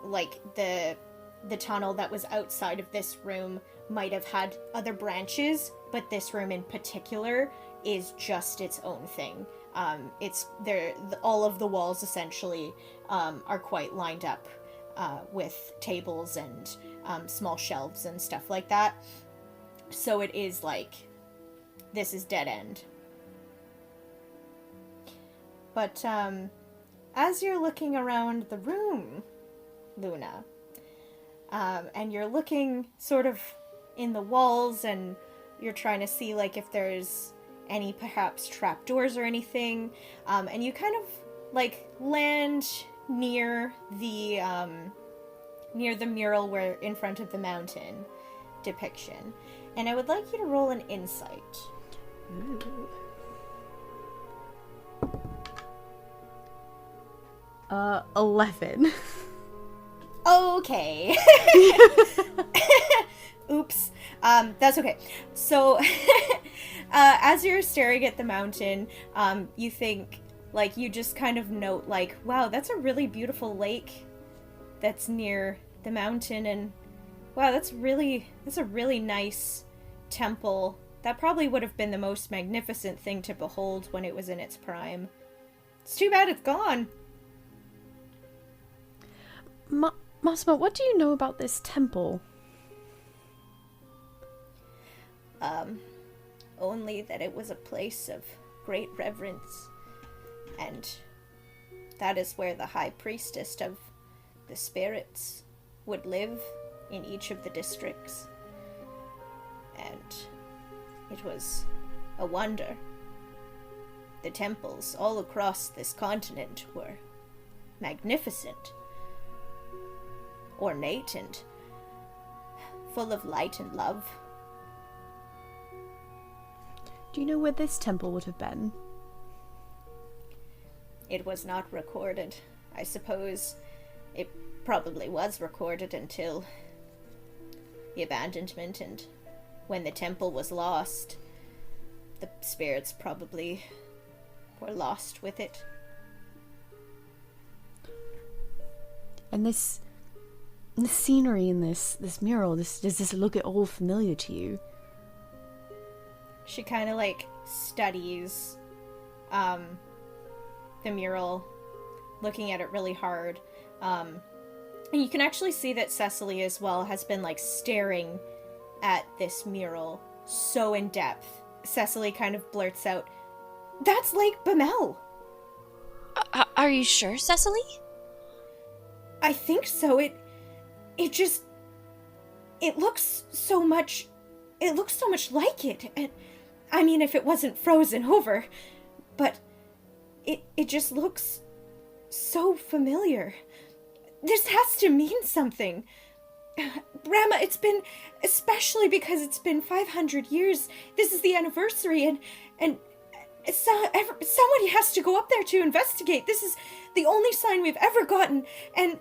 like the tunnel that was outside of this room might have had other branches, but this room in particular is just its own thing. It's there. All of the walls essentially are quite lined up with tables and small shelves and stuff like that. So it is like, this is dead end. But as you're looking around the room, Luna, and you're looking sort of in the walls, and you're trying to see like if there's any perhaps trapdoors or anything, and you kind of like land near the mural where in front of the mountain depiction, and I would like you to roll an insight. Ooh. 11. Okay. Oops. That's okay. So, as you're staring at the mountain, you think, like, you just kind of note, like, wow, that's a really beautiful lake that's near the mountain, and wow, that's a really nice temple. That probably would have been the most magnificent thing to behold when it was in its prime. It's too bad it's gone. Massimo, what do you know about this temple? Only that it was a place of great reverence, and that is where the high priestess of the spirits would live in each of the districts. And it was a wonder. The temples all across this continent were magnificent, ornate, and full of light and love. Do you know where this temple would have been? It was not recorded. I suppose it probably was recorded until the abandonment, and when the temple was lost, the spirits probably were lost with it. And this scenery in this mural, does this look at all familiar to you? She kind of like studies the mural, looking at it really hard. And you can actually see that Cecily as well has been like staring at this mural so in depth. Cecily kind of blurts out, "That's Lake Bamel." Are you sure, Cecily? I think so. It looks so much like it. And I mean, if it wasn't frozen over, but it just looks so familiar. This has to mean something. Brahma, it's been, especially because it's been 500 years. This is the anniversary, and somebody has to go up there to investigate. This is the only sign we've ever gotten, and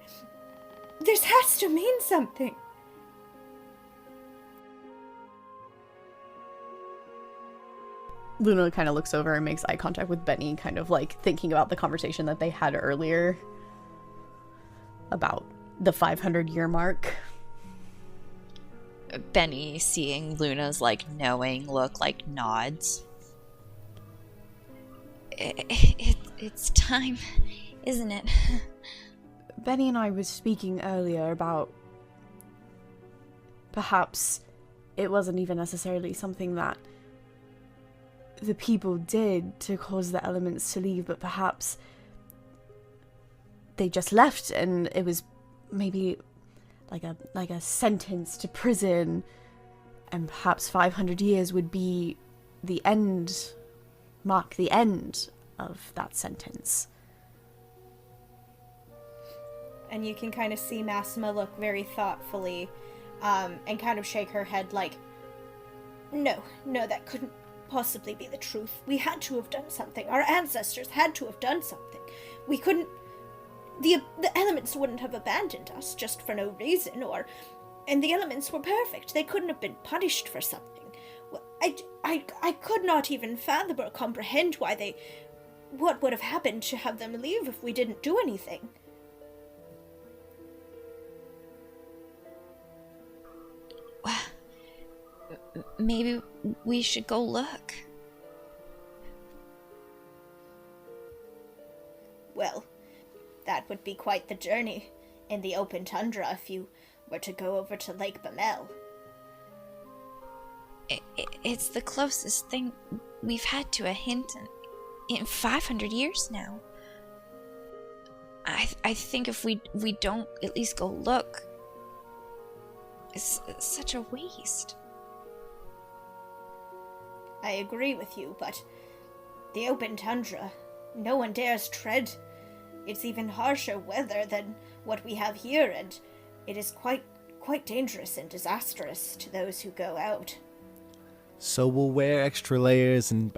this has to mean something. Luna kind of looks over and makes eye contact with Benny, kind of like thinking about the conversation that they had earlier about the 500-year mark. Benny, seeing Luna's like knowing look, like nods. It's time, isn't it? Benny and I was speaking earlier about perhaps it wasn't even necessarily something that the people did to cause the elements to leave, but perhaps they just left and it was maybe like a sentence to prison, and perhaps 500 years would be mark the end of that sentence. And you can kind of see Massima look very thoughtfully, and kind of shake her head like, no, that couldn't possibly be the truth. We had to have done something. Our ancestors had to have done something. We couldn't... The elements wouldn't have abandoned us just for no reason, and the elements were perfect. They couldn't have been punished for something. I could not even fathom or comprehend what would have happened to have them leave if we didn't do anything. Well, maybe we should go look. Well, that would be quite the journey in the open tundra if you were to go over to Lake Bamel. It's the closest thing we've had to a hint in 500 years now. I think if we don't at least go look, it's such a waste. I agree with you, but the open tundra, no one dares tread. It's even harsher weather than what we have here, and it is quite dangerous and disastrous to those who go out. So we'll wear extra layers and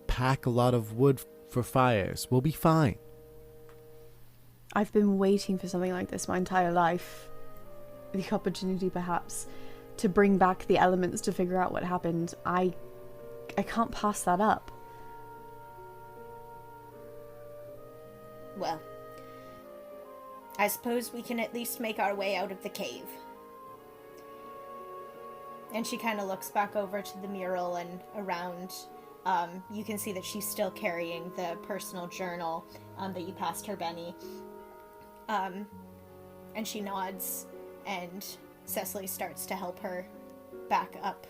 pack a lot of wood for fires. We'll be fine. I've been waiting for something like this my entire life. The opportunity, perhaps, to bring back the elements to figure out what happened. I can't pass that up. Well, I suppose we can at least make our way out of the cave. And she kind of looks back over to the mural and around. You can see that she's still carrying the personal journal that you passed her, Benny. And she nods, and Cecily starts to help her back up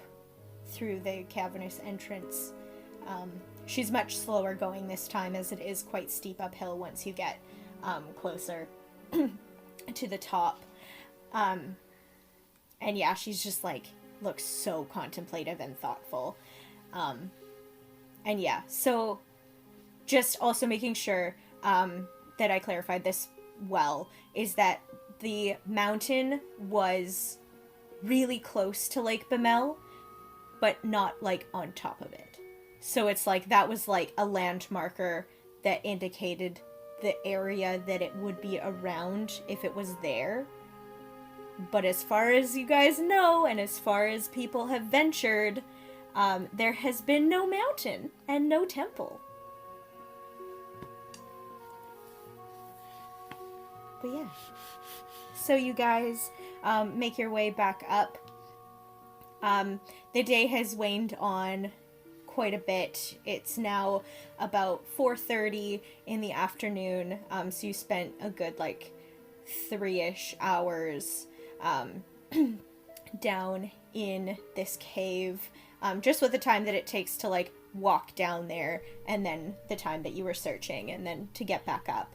through the cavernous entrance. She's much slower going this time, as it is quite steep uphill once you get closer to the top. And yeah, she's just like, looks so contemplative and thoughtful. And yeah, so just also making sure that I clarified this well, is that the mountain was really close to Lake Bamel, but not like on top of it. So it's like that was like a land marker that indicated the area that it would be around if it was there. But as far as you guys know, and as far as people have ventured, there has been no mountain and no temple. But yeah. so you guys make your way back up. The day has waned on quite a bit. It's now about 4:30 in the afternoon, so you spent a good 3-ish hours down in this cave, just with the time that it takes to walk down there, and then the time that you were searching, and then to get back up.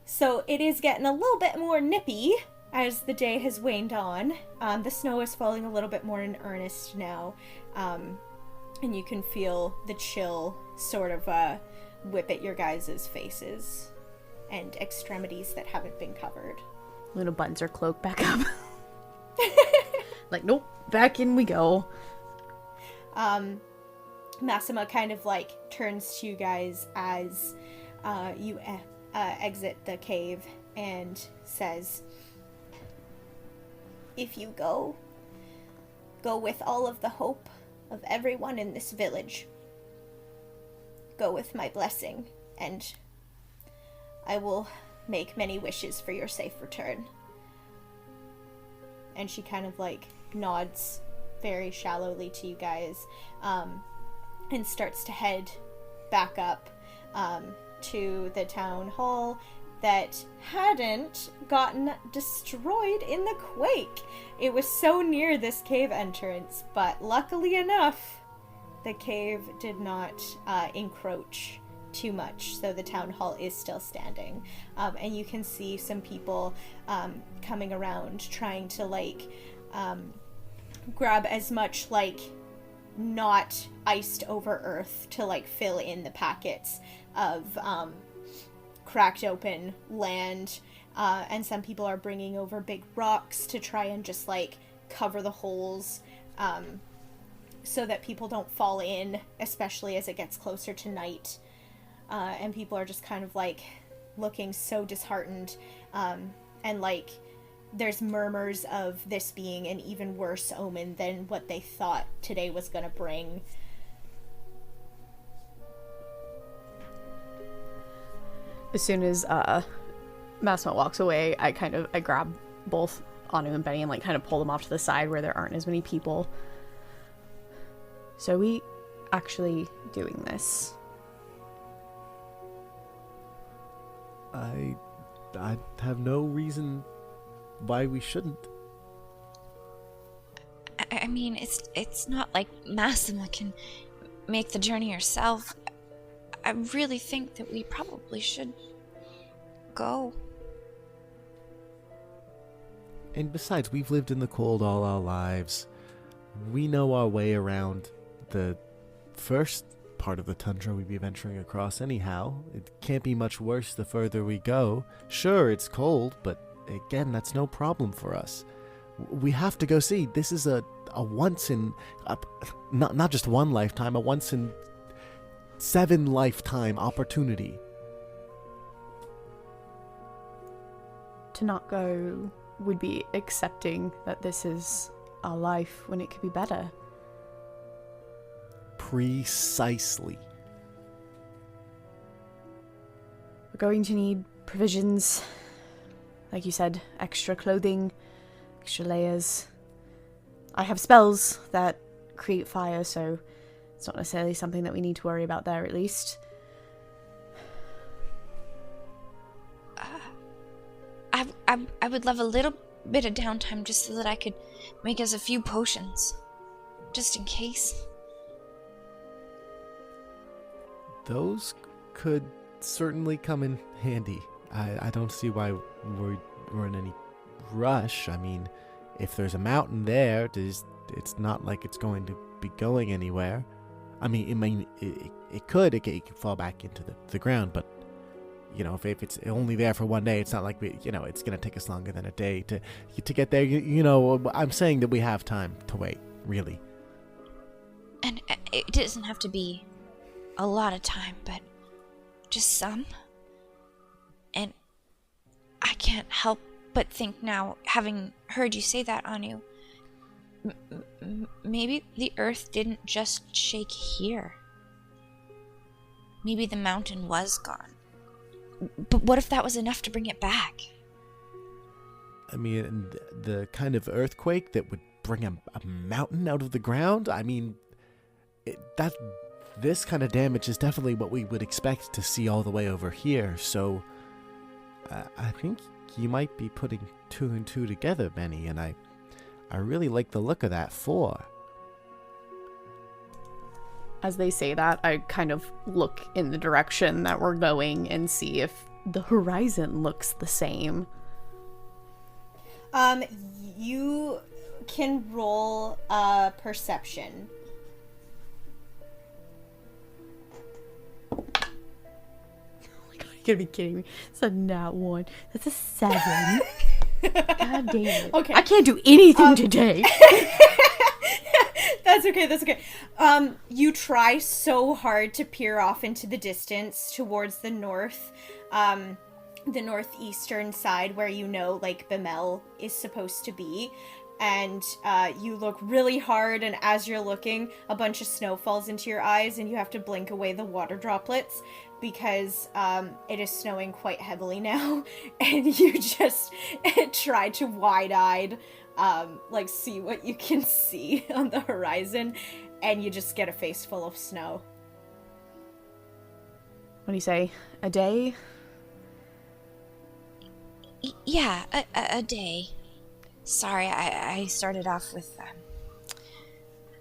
So it is getting a little bit more nippy as the day has waned on. The snow is falling a little bit more in earnest now, and you can feel the chill sort of whip at your guys' faces and extremities that haven't been covered. Luna buttons her cloak back up. Nope, back in we go. Massima kind of turns to you guys as you exit the cave and says, if you go with all of the hope of everyone in this village. Go with my blessing, and I will make many wishes for your safe return. And she kind of nods very shallowly to you guys, and starts to head back up to the town hall that hadn't gotten destroyed in the quake. It was so near this cave entrance, but luckily enough, the cave did not encroach too much, so the town hall is still standing. And you can see some people coming around trying to grab as much not iced over earth to fill in the packets of cracked open land, and some people are bringing over big rocks to try and just cover the holes, so that people don't fall in, especially as it gets closer to night. And people are just kind of looking so disheartened, and there's murmurs of this being an even worse omen than what they thought today was gonna bring. As soon as Massimo walks away, I grab both Anu and Benny and kind of pull them off to the side where there aren't as many people. So are we actually doing this? I have no reason why we shouldn't. I mean, it's not like Massima can make the journey herself. I really think that we probably should go. And besides, we've lived in the cold all our lives. We know our way around the first part of the tundra we'd be venturing across anyhow. It can't be much worse the further we go. Sure, it's cold, but again, that's no problem for us. We have to go see. This is a once in... not just one lifetime, a once in 7 lifetime opportunity. To not go would be accepting that this is our life when it could be better. Precisely. We're going to need provisions, like you said, extra clothing, extra layers. I have spells that create fire, so it's not necessarily something that we need to worry about there, at least. I would love a little bit of downtime just so that I could make us a few potions, just in case. Those could certainly come in handy. I don't see why we're in any rush. I mean, if there's a mountain there, it's not like it's going to be going anywhere. I mean, it could fall back into the ground, but if it's only there for one day, it's not like it's going to take us longer than a day to get there. I'm saying that we have time to wait, really. And it doesn't have to be a lot of time, but just some. And I can't help but think now, having heard you say that, Anu, maybe the earth didn't just shake here. Maybe the mountain was gone. But what if that was enough to bring it back? I mean, and the kind of earthquake that would bring a mountain out of the ground. I mean, this kind of damage is definitely what we would expect to see all the way over here. So I think you might be putting 2 and 2 together, Benny, and I really like the look of that 4. As they say that, I kind of look in the direction that we're going and see if the horizon looks the same. You can roll perception. Oh my god, you're gonna be kidding me. It's a nat 1. That's a 7. God damn it. Okay. I can't do anything today. That's okay. You try so hard to peer off into the distance towards the north, the northeastern side where like Bemel is supposed to be. And you look really hard, and as you're looking, a bunch of snow falls into your eyes, and you have to blink away the water droplets because it is snowing quite heavily now, and you just try to wide-eyed see what you can see on the horizon, and you just get a face full of snow. What do you say? A day? Yeah, a day. Sorry, I started off with,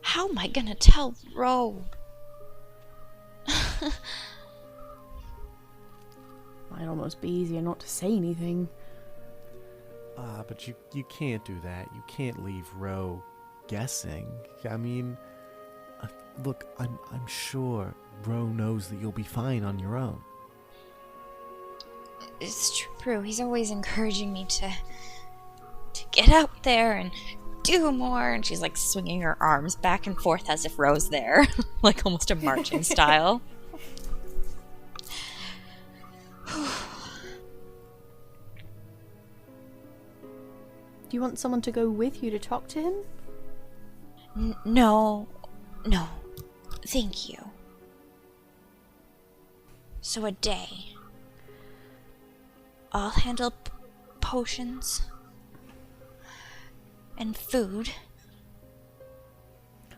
how am I gonna tell Ro? Might almost be easier not to say anything. But you can't do that. You can't leave Ro guessing. I mean, look, I'm sure Ro knows that you'll be fine on your own. It's true. He's always encouraging me to get out there and do more. And she's like swinging her arms back and forth as if Ro's there, like almost a marching style. Do you want someone to go with you to talk to him? No. Thank you. So a day. I'll handle potions and food.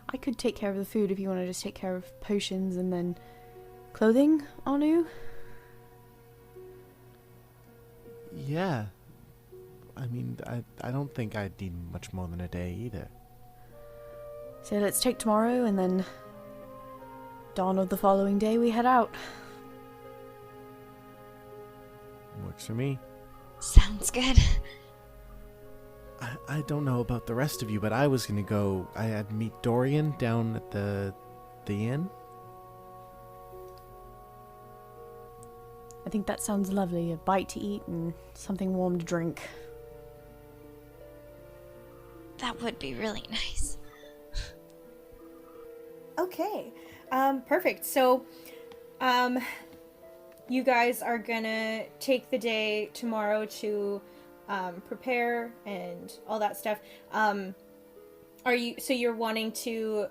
I could take care of the food if you want to just take care of potions and then clothing, Anu? Yeah. I mean, I don't think I'd need much more than a day either. So let's take tomorrow and then dawn of the following day we head out. Works for me. Sounds good. I don't know about the rest of you, but I was gonna go. I'd meet Dorian down at the inn. I think that sounds lovely. A bite to eat and something warm to drink. That would be really nice. Okay. Perfect. So, you guys are gonna take the day tomorrow to prepare and all that stuff. You're wanting to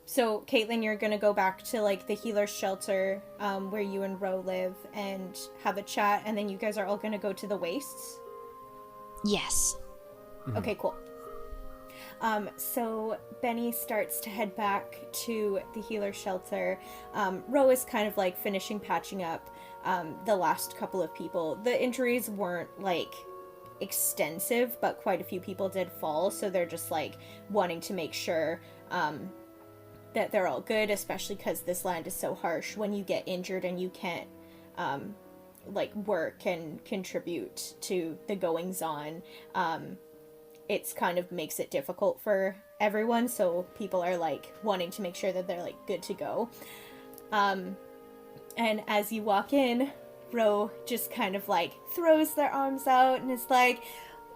so Caitlin, you're gonna go back to the healer's shelter where you and Ro live and have a chat, and then you guys are all gonna go to the wastes? Yes. Mm-hmm. Okay, cool. So Benny starts to head back to the healer shelter. Ro is kind of finishing patching up the last couple of people. The injuries weren't extensive, but quite a few people did fall, so they're just wanting to make sure that they're all good, especially because this land is so harsh. When you get injured and you can't work and contribute to the goings on, it's kind of makes it difficult for everyone, so people are wanting to make sure that they're good to go. And as you walk in, Ro just kind of throws their arms out and is like,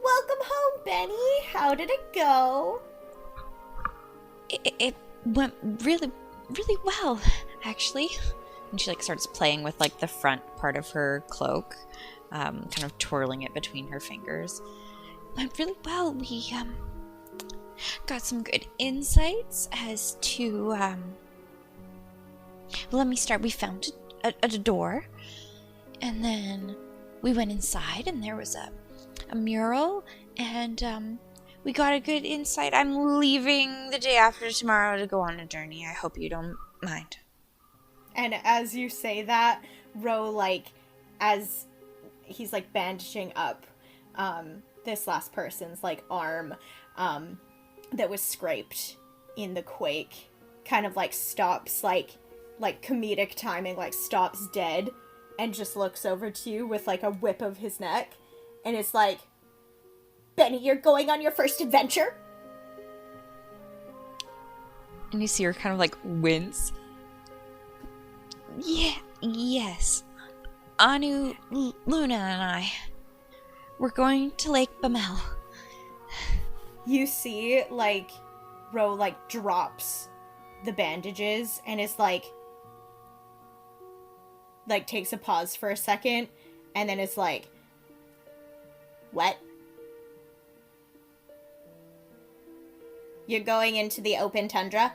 "Welcome home, Benny. How did it go?" It went really, really well, actually. And she starts playing with the front part of her cloak, kind of twirling it between her fingers. Went really well. We got some good insights as to well, let me start. We found a door, and then we went inside, and there was a a mural, and we got a good insight. I'm leaving the day after tomorrow to go on a journey. I hope you don't mind. And as you say that, Ro, like, as he's, like, bandaging up this last person's, like, arm that was scraped in the quake, kind of, like, stops, like comedic timing, like, stops dead, and just looks over to you with, like, a whip of his neck, and it's like, Benny, you're going on your first adventure? And you see her kind of, like, wince. Yes. Anu, Luna, and I. We're going to Lake Bamel. You see, like, Ro, like, drops the bandages and is like, takes a pause for a second, and then it's like, what? You're going into the open tundra?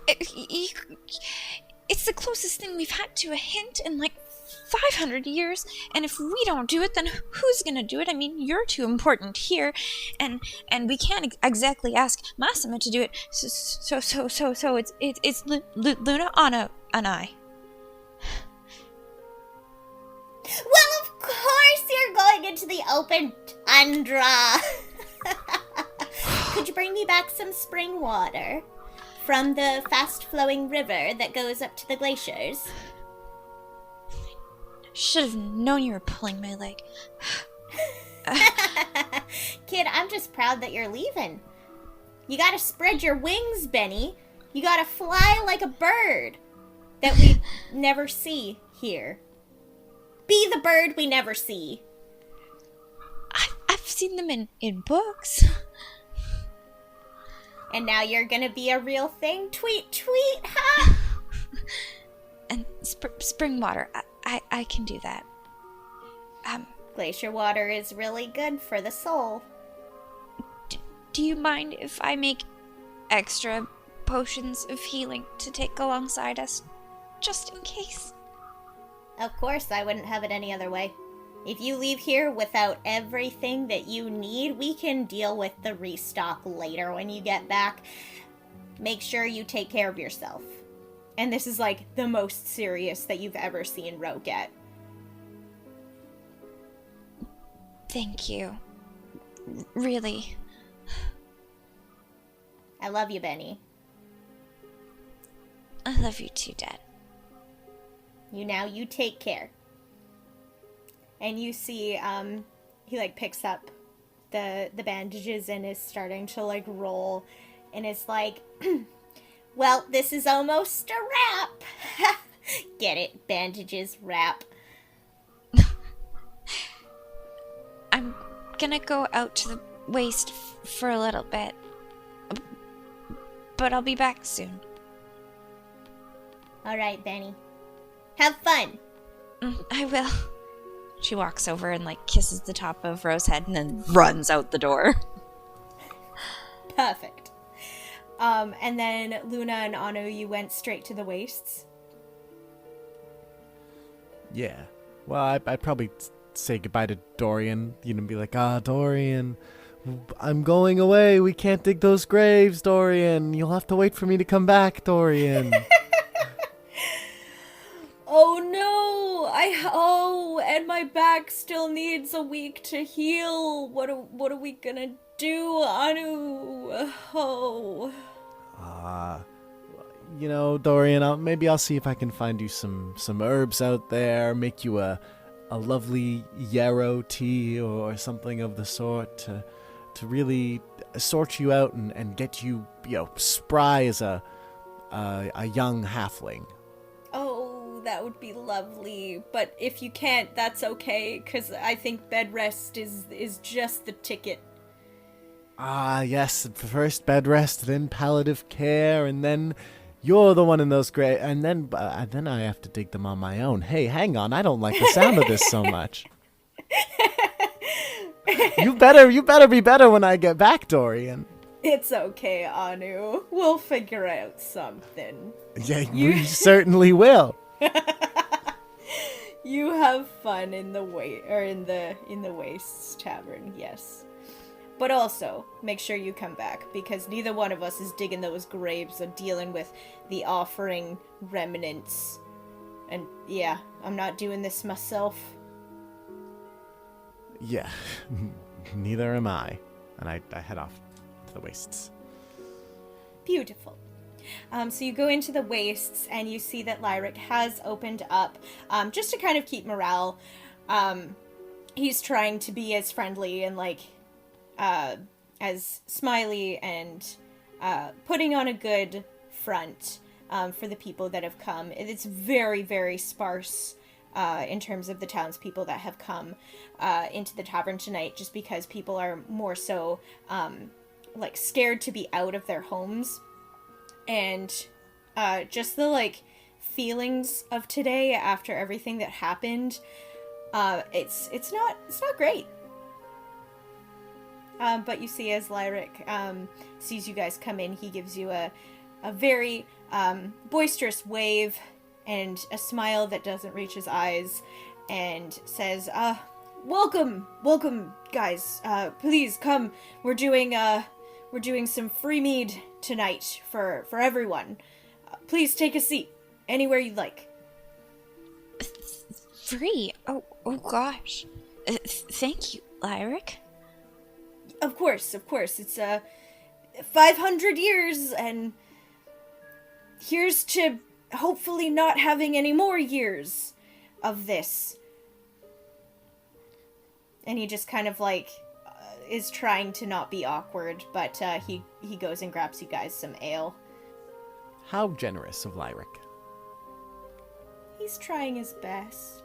It's the closest thing we've had to a hint in like 500 years, and if we don't do it, then who's gonna do it? I mean, you're too important here, and we can't exactly ask Massima to do it. So it's Luna, Anna, and I. Well, of course you're going into the open tundra. Could you bring me back some spring water from the fast-flowing river that goes up to the glaciers? Should have known you were pulling my leg. Kid, I'm just proud that you're leaving. You gotta spread your wings, Benny. You gotta fly like a bird that we never see here. Be the bird we never see. I've seen them in books. And now you're gonna be a real thing? Tweet, tweet, ha! And spring water, I can do that. Glacier water is really good for the soul. Do you mind if I make extra potions of healing to take alongside us, just in case? Of course, I wouldn't have it any other way. If you leave here without everything that you need, we can deal with the restock later when you get back. Make sure you take care of yourself. And this is like the most serious that you've ever seen Ro get. Thank you. Really. I love you, Benny. I love you too, Dad. You take care. And you see, he, like, picks up the bandages and is starting to, like, roll. And it's like, well, this is almost a wrap. Get it? Bandages, wrap. I'm gonna go out to the waste for a little bit. But I'll be back soon. All right, Benny. Have fun. I will. She walks over and, like, kisses the top of Ro's head and then runs out the door. Perfect. And then Luna and Anu, you went straight to the wastes? Yeah. Well, I'd probably say goodbye to Dorian, be like, Dorian, I'm going away. We can't dig those graves, Dorian. You'll have to wait for me to come back, Dorian. Oh no! And my back still needs a week to heal. What are we gonna do, Anu? Oh. Dorian, maybe I'll see if I can find you some herbs out there, make you a lovely yarrow tea or something of the sort to really sort you out and get you, spry as a young halfling. Oh, that would be lovely. But if you can't, that's okay, because I think bed rest is just the ticket. Yes, first bed rest, then palliative care, and then you're the one in those graves, and then I have to dig them on my own. Hey, hang on, I don't like the sound of this so much. You better be better when I get back, Dorian. It's okay, Anu. We'll figure out something. Yeah, we certainly will. You have fun in the Wastes Tavern, yes. But also, make sure you come back, because neither one of us is digging those graves or dealing with the offering remnants. And yeah, I'm not doing this myself. Yeah, neither am I. And I head off to the wastes. Beautiful. So you go into the wastes, and you see that Lyric has opened up, just to kind of keep morale. He's trying to be as friendly and, like, as smiley and putting on a good front for the people that have come. It's very, very sparse in terms of the townspeople that have come into the tavern tonight, just because people are more so like scared to be out of their homes. And just the, like, feelings of today after everything that happened, it's not great. But you see, as Lyric sees you guys come in, he gives you a very boisterous wave and a smile that doesn't reach his eyes, and says, welcome, guys. Please come. We're doing some free mead tonight for everyone. Please take a seat anywhere you'd like. Free? Oh gosh. Thank you, Lyric. Of course. It's 500 years, and here's to hopefully not having any more years of this. And he just kind of, like, is trying to not be awkward, but he goes and grabs you guys some ale. How generous of Lyric. He's trying his best.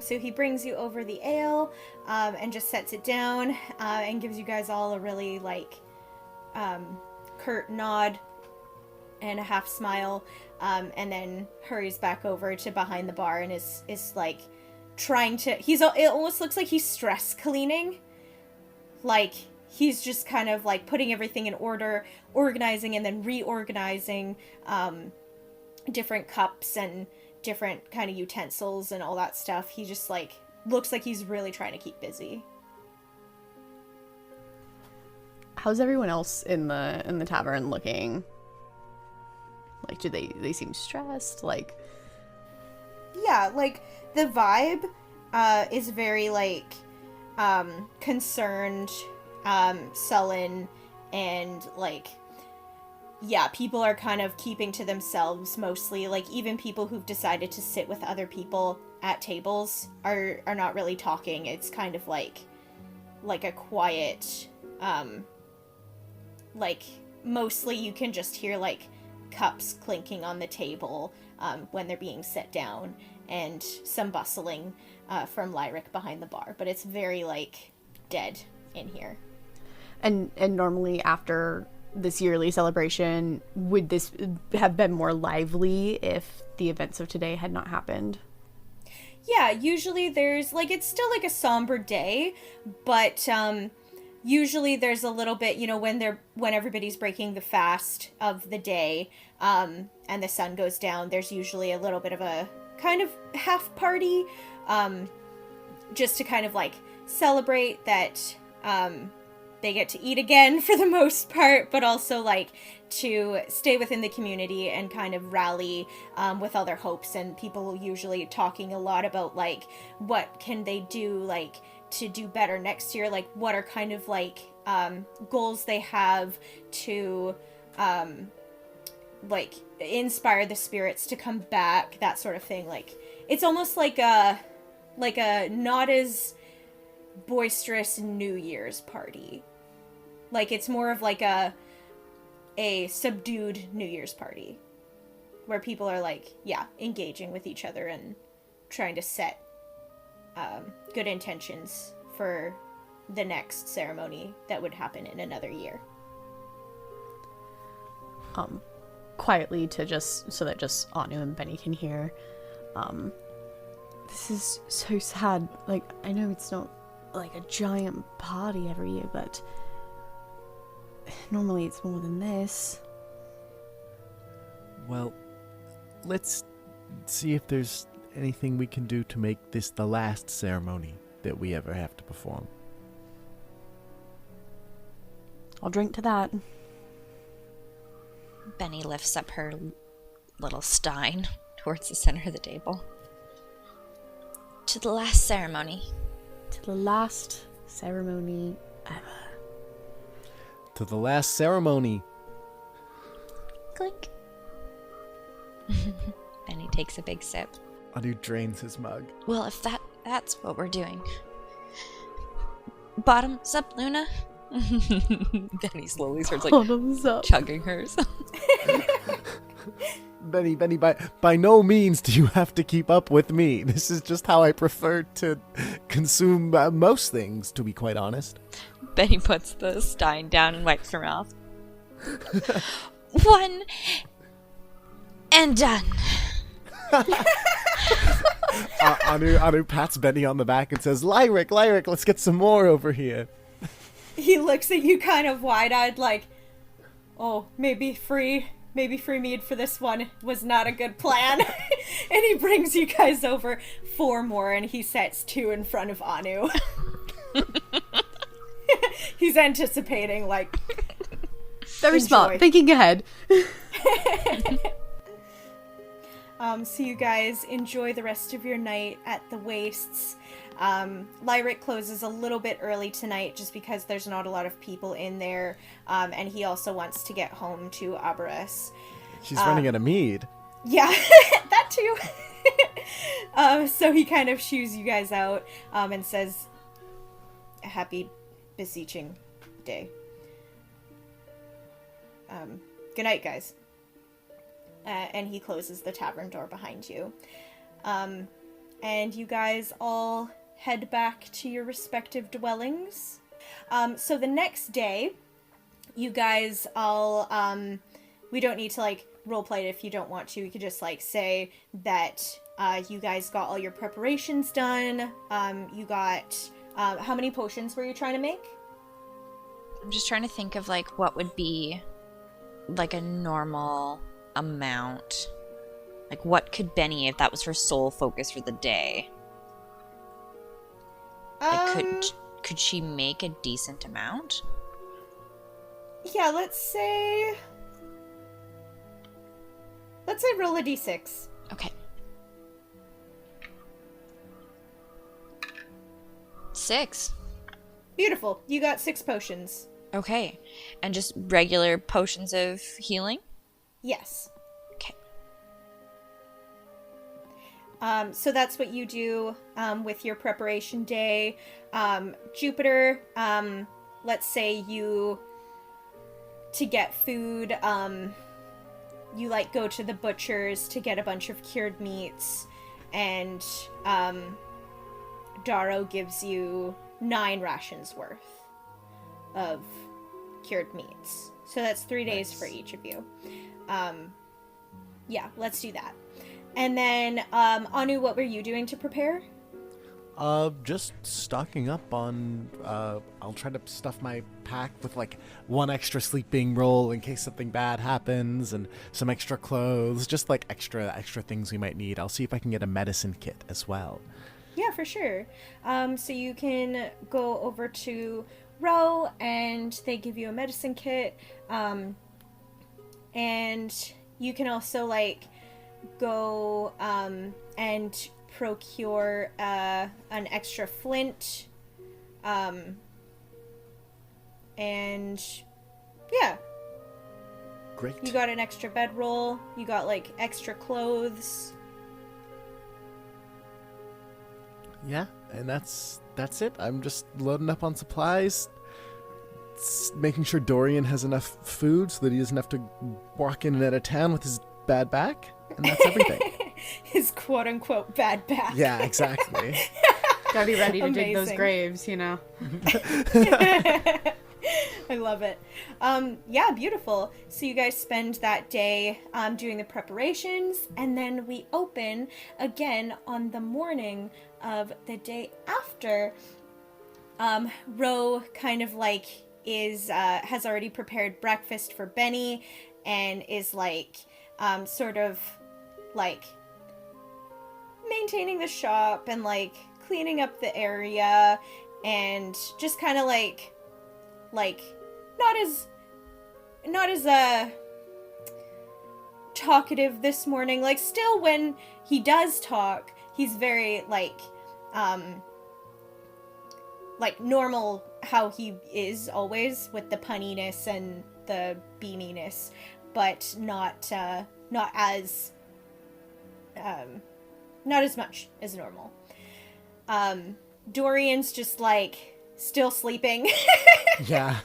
So he brings you over the ale, and just sets it down, and gives you guys all a really, like, curt nod and a half smile, and then hurries back over to behind the bar and is like trying to, it almost looks like he's stress cleaning. Like, he's just kind of, like, putting everything in order, organizing and then reorganizing different cups and different kind of utensils and all that stuff. He just, like, looks like he's really trying to keep busy. How's everyone else in the tavern looking? Like, do they seem stressed? Like, yeah, like, the vibe is very, like, concerned, sullen, and, like, yeah, people are kind of keeping to themselves mostly. Like, even people who've decided to sit with other people at tables are not really talking. It's kind of like a quiet, like, mostly you can just hear, like, cups clinking on the table when they're being set down, and some bustling from Lyric behind the bar. But it's very, like, dead in here. and normally after this yearly celebration, would this have been more lively if the events of today had not happened? Yeah, usually there's, like, it's still, like, a somber day, but usually there's a little bit, you know, when everybody's breaking the fast of the day, and the sun goes down, there's usually a little bit of a kind of half party, just to kind of, like, celebrate that they get to eat again for the most part, but also, like, to stay within the community and kind of rally with all their hopes. And people usually talking a lot about, like, what can they do, like, to do better next year, like, what are kind of, like, goals they have to like, inspire the spirits to come back, that sort of thing. Like, it's almost like a not as boisterous New Year's party. Like, it's more of like a subdued New Year's party, where people are, like, yeah, engaging with each other and trying to set good intentions for the next ceremony that would happen in another year. Quietly, to just so that just Anu and Benny can hear. This is so sad. Like, I know it's not like a giant party every year, but normally it's more than this. Well, let's see if there's anything we can do to make this the last ceremony that we ever have to perform? I'll drink to that. Benny lifts up her little stein towards the center of the table. To the last ceremony. To the last ceremony ever. To the last ceremony. Clink. Benny takes a big sip. Anu drains his mug. Well, if that's what we're doing. Bottoms up, Luna. Benny slowly starts Bottoms up. chugging hers. Benny, by no means do you have to keep up with me. This is just how I prefer to consume most things, to be quite honest. Benny puts the stein down and wipes her mouth. One and done. Anu pats Benny on the back and says, Lyric, let's get some more over here. He looks at you kind of wide-eyed like, oh, maybe free mead for this one was not a good plan. And he brings you guys over 4 more and he sets 2 in front of Anu. He's anticipating, like, Very enjoy. smart. Thinking ahead. So you guys enjoy the rest of your night at the Wastes. Lyric closes a little bit early tonight just because there's not a lot of people in there, and he also wants to get home to Aberus. She's running out of mead. Yeah, that too. So he kind of shoos you guys out and says, a happy beseeching day. Good night, guys. And he closes the tavern door behind you. And you guys all head back to your respective dwellings. So the next day, you guys all, we don't need to, like, roleplay it if you don't want to. We could just, like, say that you guys got all your preparations done. You got, how many potions were you trying to make? I'm just trying to think of, like, what would be, like, a normal amount. Like, what could Benny, if that was her sole focus for the day? Like, could she make a decent amount? Yeah, let's say roll a d6. Okay. 6. Beautiful. You got 6 potions. Okay. And just regular potions of healing? Yes. Okay. So that's what you do with your preparation day. Jupiter, let's say to get food, you, like, go to the butcher's to get a bunch of cured meats, and Darrow gives you 9 rations worth of cured meats. So that's 3 days for each of you. Yeah, let's do that. And then, Anu, what were you doing to prepare? Just stocking up on, I'll try to stuff my pack with, like, 1 extra sleeping roll in case something bad happens, and some extra clothes, just, like, extra things we might need. I'll see if I can get a medicine kit as well. Yeah, for sure. So you can go over to Row, and they give you a medicine kit, and you can also, like, go, and procure an extra flint, and yeah, Great. you got an extra bedroll, you got, like, extra clothes. Yeah, and that's it. I'm just loading up on supplies, making sure Dorian has enough food so that he doesn't have to walk in and out of town with his bad back, and that's everything. His quote-unquote bad back. Yeah, exactly. Gotta be ready to dig those Amazing. graves, you know. I love it. Yeah, beautiful. So you guys spend that day doing the preparations, and then we open again on the morning of the day after. Ro kind of, like, has already prepared breakfast for Benny, and is, like, sort of, like, maintaining the shop and, like, cleaning up the area and just kind of, like, not as talkative this morning. Like, still when he does talk, he's very, like normal how he is always, with the punniness and the beaminess, but not as much as normal. Dorian's just, like, still sleeping. Yeah.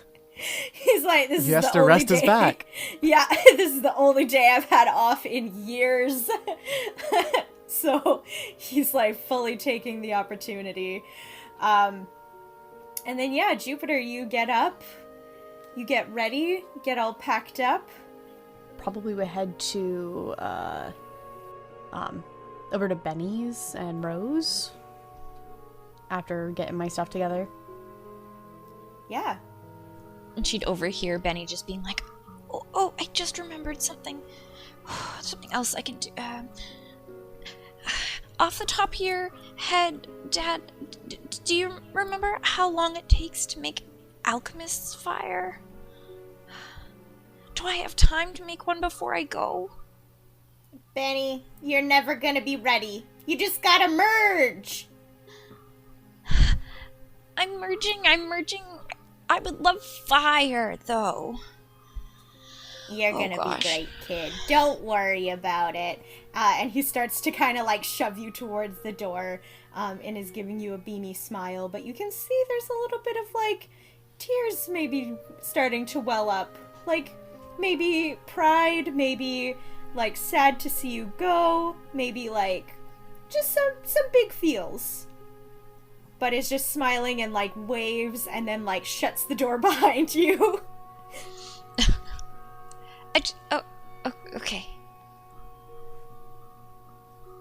He's like, this is the only day. He has to rest his back. Yeah, this is the only day I've had off in years. So he's, like, fully taking the opportunity. And then, yeah, Jupiter, you get up, you get ready, get all packed up. Probably would head to, over to Benny's and Rose after getting my stuff together. Yeah. And she'd overhear Benny just being like, oh, I just remembered something. Something else I can do. Off the top of your head, Dad, do you remember how long it takes to make alchemist's fire? Do I have time to make one before I go? Benny, you're never gonna be ready. You just gotta merge. I'm merging. I would love fire, though. You're gonna be great, kid. Don't worry about it. And he starts to kind of, like, shove you towards the door, and is giving you a beamy smile. But you can see there's a little bit of, like, tears maybe starting to well up. Like, maybe pride, maybe, like, sad to see you go, maybe, like, just some big feels. But is just smiling and, like, waves and then, like, shuts the door behind you. Okay.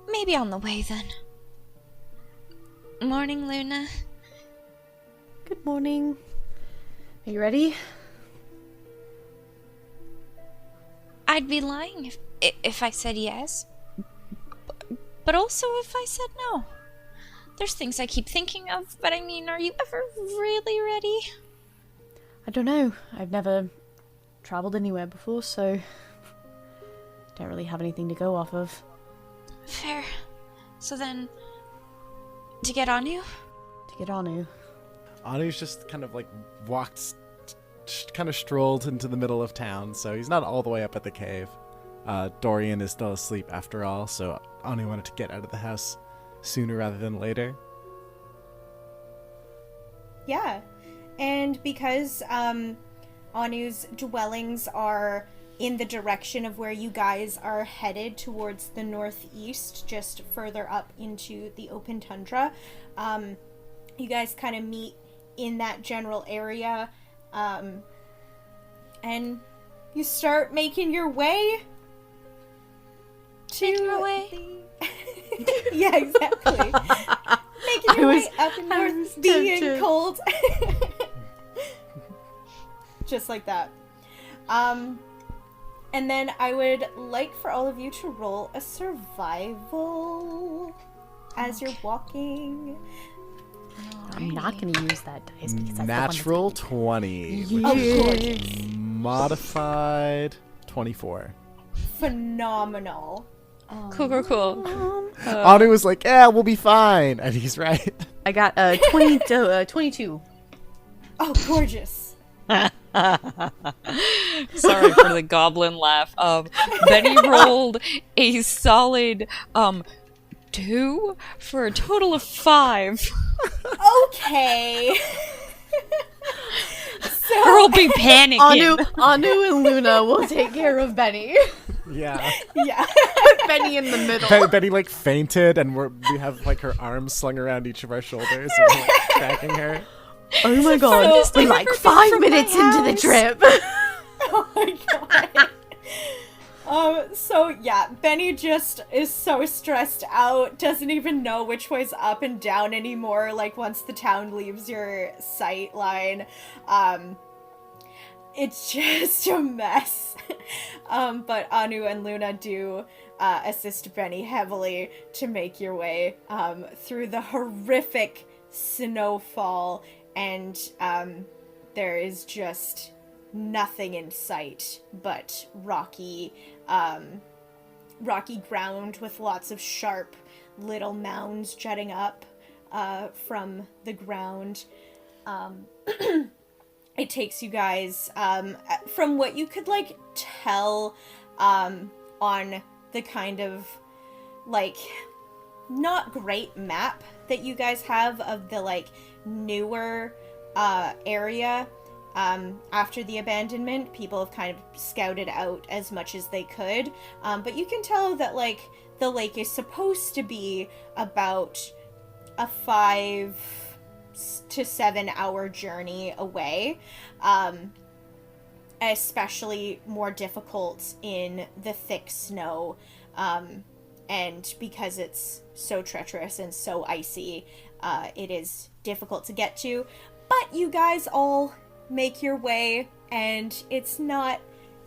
Maybe on the way, then. Morning, Luna. Good morning. Are you ready? I'd be lying if I said yes. But also if I said no. There's things I keep thinking of, but I mean, are you ever really ready? I don't know. I've never traveled anywhere before, so don't really have anything to go off of. Fair. So then, to get Anu? To get Anu. Anu's just kind of, like, kind of strolled into the middle of town, so he's not all the way up at the cave. Dorian is still asleep after all, so Anu wanted to get out of the house sooner rather than later. Yeah. And because Anu's dwellings are in the direction of where you guys are headed towards the northeast, just further up into the open tundra, you guys kind of meet in that general area, and you start making your way to yeah, exactly. Making your way up north, being cold. Just like that. And then I would like for all of you to roll a survival as you're walking. I'm not going to use that dice because that's Natural 20. Yeah. Of course. Modified 24. Phenomenal. Cool. Anu was like, yeah, we'll be fine. And he's right. I got 22. Oh, gorgeous. Sorry for the goblin laugh. Benny rolled a solid 2 for a total of 5. Okay. So Girl be panicking. Anu and Luna will take care of Benny. Yeah. yeah. Benny in the middle. Benny, like, fainted, and we have, like, her arms slung around each of our shoulders, and we're, like, tracking her. Oh my god, we're like 5 minutes into the trip. Oh my god. So yeah, Benny just is so stressed out, doesn't even know which way's up and down anymore, like, once the town leaves your sight line. It's just a mess. But Anu and Luna do assist Benny heavily to make your way through the horrific snowfall, and there is just nothing in sight but rocky ground with lots of sharp little mounds jutting up from the ground. It takes you guys, from what you could, like, tell on the kind of, like, not great map that you guys have of the, like, newer area. After the abandonment, people have kind of scouted out as much as they could. But you can tell that, like, the lake is supposed to be about a 5 to 7 hour journey away. Especially more difficult in the thick snow. And because it's so treacherous and so icy, it is difficult to get to. But you guys all make your way, and it's not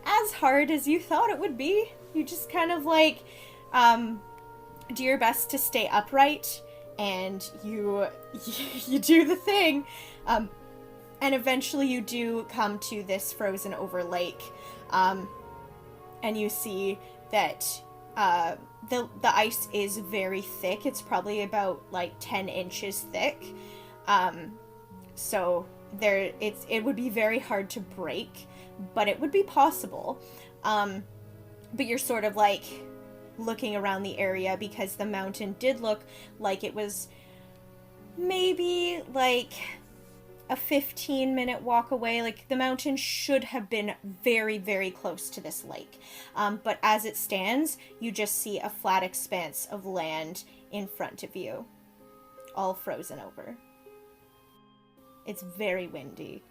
as hard as you thought it would be. You just kind of, like, do your best to stay upright, and you do the thing. And eventually you do come to this frozen over lake, and you see that the ice is very thick. It's probably about, like, 10 inches thick. So it would be very hard to break, but it would be possible. But you're sort of, like, looking around the area, because the mountain did look like it was maybe, like, a 15-minute walk away. Like, the mountain should have been very, very close to this lake. But as it stands, you just see a flat expanse of land in front of you, all frozen over. It's very windy.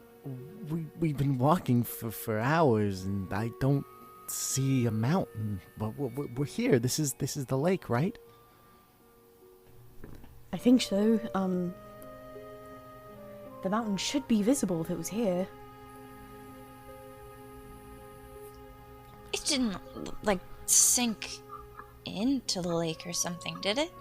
We've been walking for hours, and I don't see a mountain. But we're here. This is the lake, right? I think so. The mountain should be visible if it was here. It didn't, like, sink into the lake or something, did it?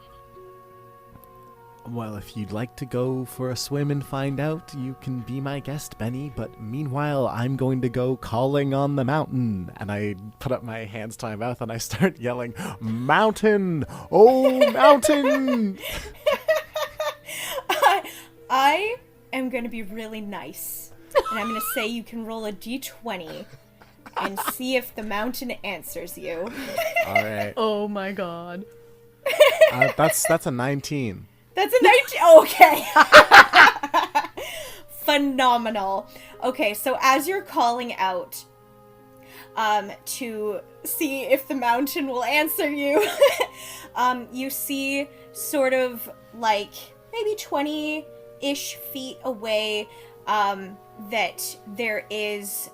Well, if you'd like to go for a swim and find out, you can be my guest, Benny. But meanwhile, I'm going to go calling on the mountain. And I put up my hands to my mouth and I start yelling, "Mountain! Oh, mountain!" I am going to be really nice. And I'm going to say you can roll a d20 and see if the mountain answers you. All right. Oh my god. That's a 19. That's a 19. Okay. Phenomenal. Okay, so as you're calling out to see if the mountain will answer you, you see sort of, like, maybe 20-ish feet away that there is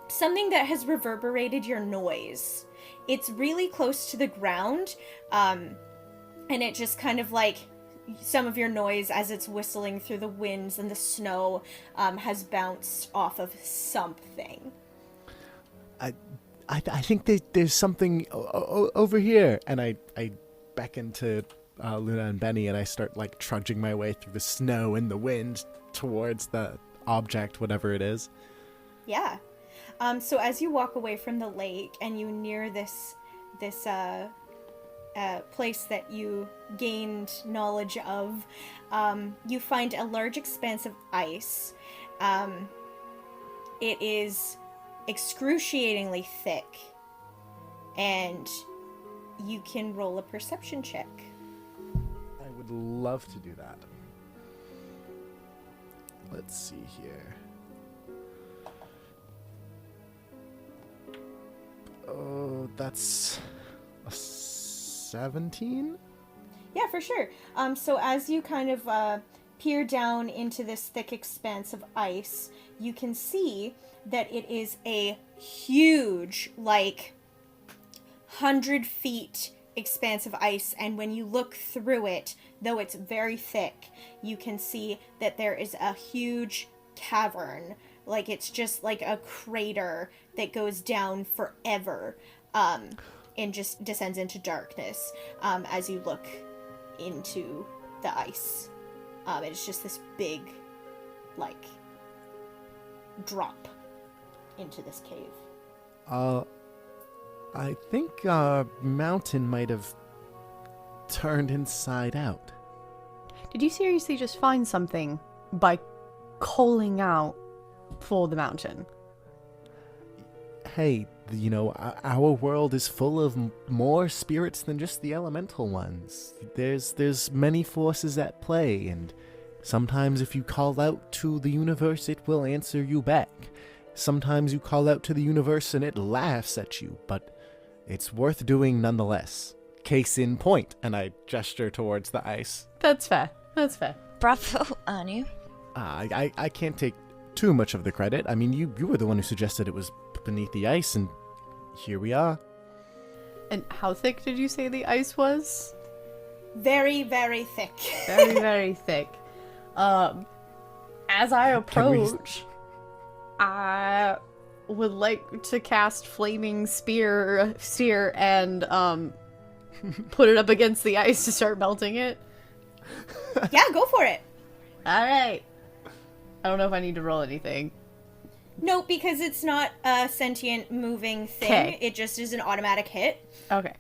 something that has reverberated your noise. It's really close to the ground, and it just kind of, like, some of your noise as it's whistling through the winds and the snow has bounced off of something. I think there's something over here. And I beckon to Luna and Benny, and I start, like, trudging my way through the snow and the wind towards the object, whatever it is. Yeah. So as you walk away from the lake and you near this place that you gained knowledge of, you find a large expanse of ice. It is excruciatingly thick, and you can roll a perception check. I would love to do that. Let's see here. Oh, that's a 17? Yeah, for sure. So as you kind of peer down into this thick expanse of ice, you can see that it is a huge, like, 100 feet expanse of ice, and when you look through it, though it's very thick, you can see that there is a huge cavern. Like, it's just like a crater that goes down forever. and just descends into darkness as you look into the ice. It's just this big, like, drop into this cave. I think our mountain might have turned inside out. Did you seriously just find something by calling out for the mountain? Hey, you know, our world is full of more spirits than just the elemental ones. There's many forces at play, and sometimes if you call out to the universe, it will answer you back. Sometimes you call out to the universe and it laughs at you, but it's worth doing nonetheless. Case in point, and I gesture towards the ice. That's fair. That's fair. Bravo, Anu. I can't take too much of the credit. I mean, you were the one who suggested it was beneath the ice, and here we are. And how thick did you say the ice was? Very, very thick. Very, very thick. As I approach, I would like to cast Flaming Spear and put it up against the ice to start melting it. Yeah, go for it. Alright. I don't know if I need to roll anything. No, because it's not a sentient moving thing. 'Kay. It just is an automatic hit. Okay.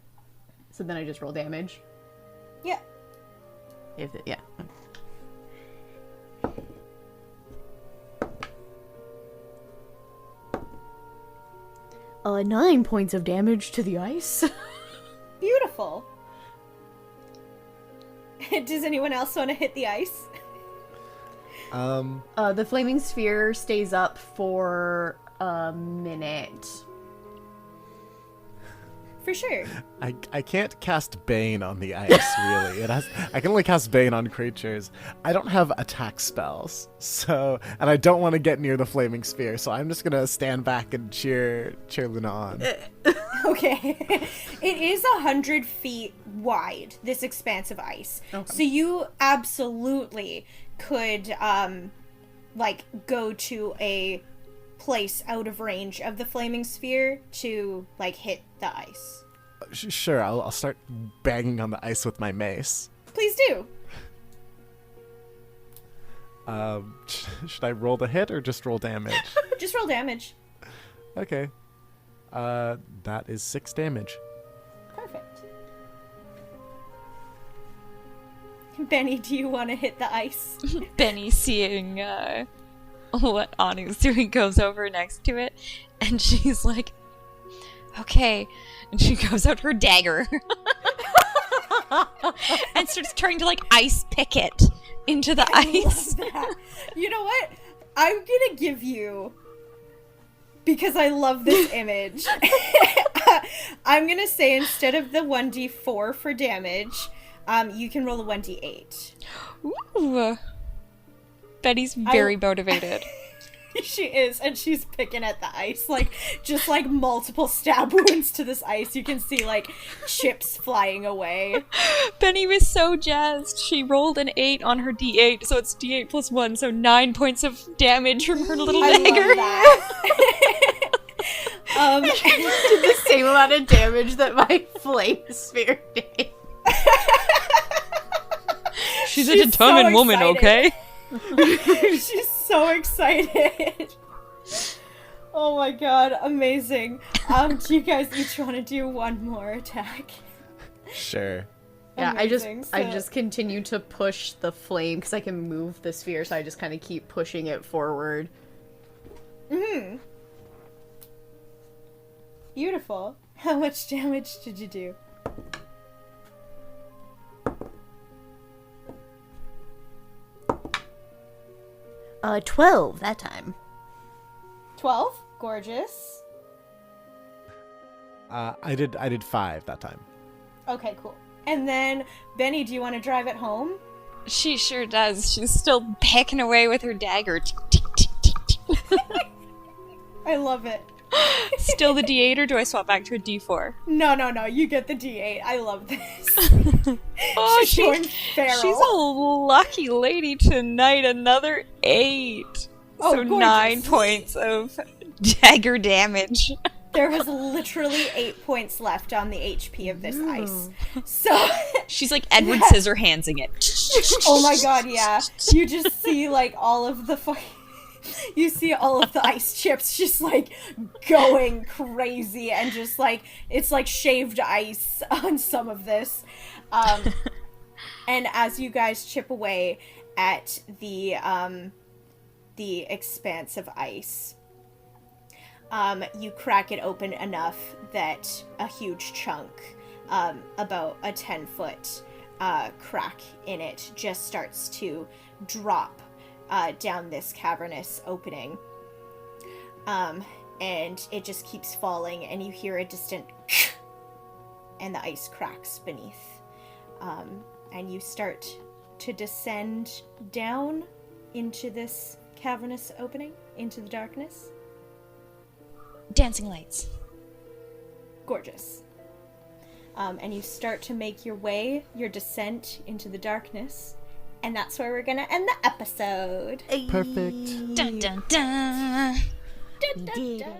So then I just roll damage. Yeah. Yeah. 9 points of damage to the ice. Beautiful. Does anyone else want to hit the ice? The flaming sphere stays up for a minute. For sure. I can't cast Bane on the ice, really. I can only cast Bane on creatures. I don't have attack spells, and I don't want to get near the flaming sphere, so I'm just gonna stand back and cheer Luna on. Okay. It is 100 feet wide, this expanse of ice. Okay. So you absolutely could, go to a place out of range of the flaming sphere to, hit the ice. Sure, I'll start banging on the ice with my mace. Please do. Should I roll the hit or just roll damage? Just roll damage. Okay. That is 6 damage. Perfect. Benny, do you want to hit the ice? Benny, seeing what Anu's doing, goes over next to it, and she's like, okay. And she goes out her dagger and starts trying to, ice pick it into the ice. Love that. You know what? I'm gonna give you, because I love this image, I'm gonna say instead of the 1d4 for damage, you can roll a 1d8. Ooh. Betty's very motivated. She is, and she's picking at the ice, just multiple stab wounds to this ice. You can see, chips flying away. Benny was so jazzed. She rolled an 8 on her d8, so it's d8 plus 1, so 9 points of damage from her little dagger. Love that. Did the same amount of damage that my flame sphere did. She's a determined woman, okay? She's so excited. Oh my god, amazing. Do you guys each want to do one more attack? Sure. Yeah, Amazing. I just continue to push the flame because I can move the sphere, so I just kind of keep pushing it forward. Mm-hmm. Beautiful. How much damage did you do? 12 that time. 12? Gorgeous. I did 5 that time. Okay, cool. And then, Benny, do you want to drive it home? She sure does. She's still pecking away with her dagger. I love it. Still the d8, or do I swap back to a d4? No, you get the D8. I love this. Oh, she's going feral. She's a lucky lady tonight. Another 8. Oh, So gorgeous. 9 points of dagger damage. There was literally 8 points left on the HP of this ice. So She's like Edward Scissorhandsing it. oh my god, yeah. You just see like all of the you see all of the ice chips just like going crazy, and just like it's like shaved ice on some of this. And as you guys chip away at the expanse of ice, you crack it open enough that a huge chunk, about a 10-foot crack in it, just starts to drop down this cavernous opening. And it just keeps falling, and you hear a distant and the ice cracks beneath. And you start to descend down into this cavernous opening, into the darkness. Dancing lights. Gorgeous. And you start to make your descent into the darkness. And that's where we're gonna end the episode. Perfect. Dun dun dun. Dun, dun, dun.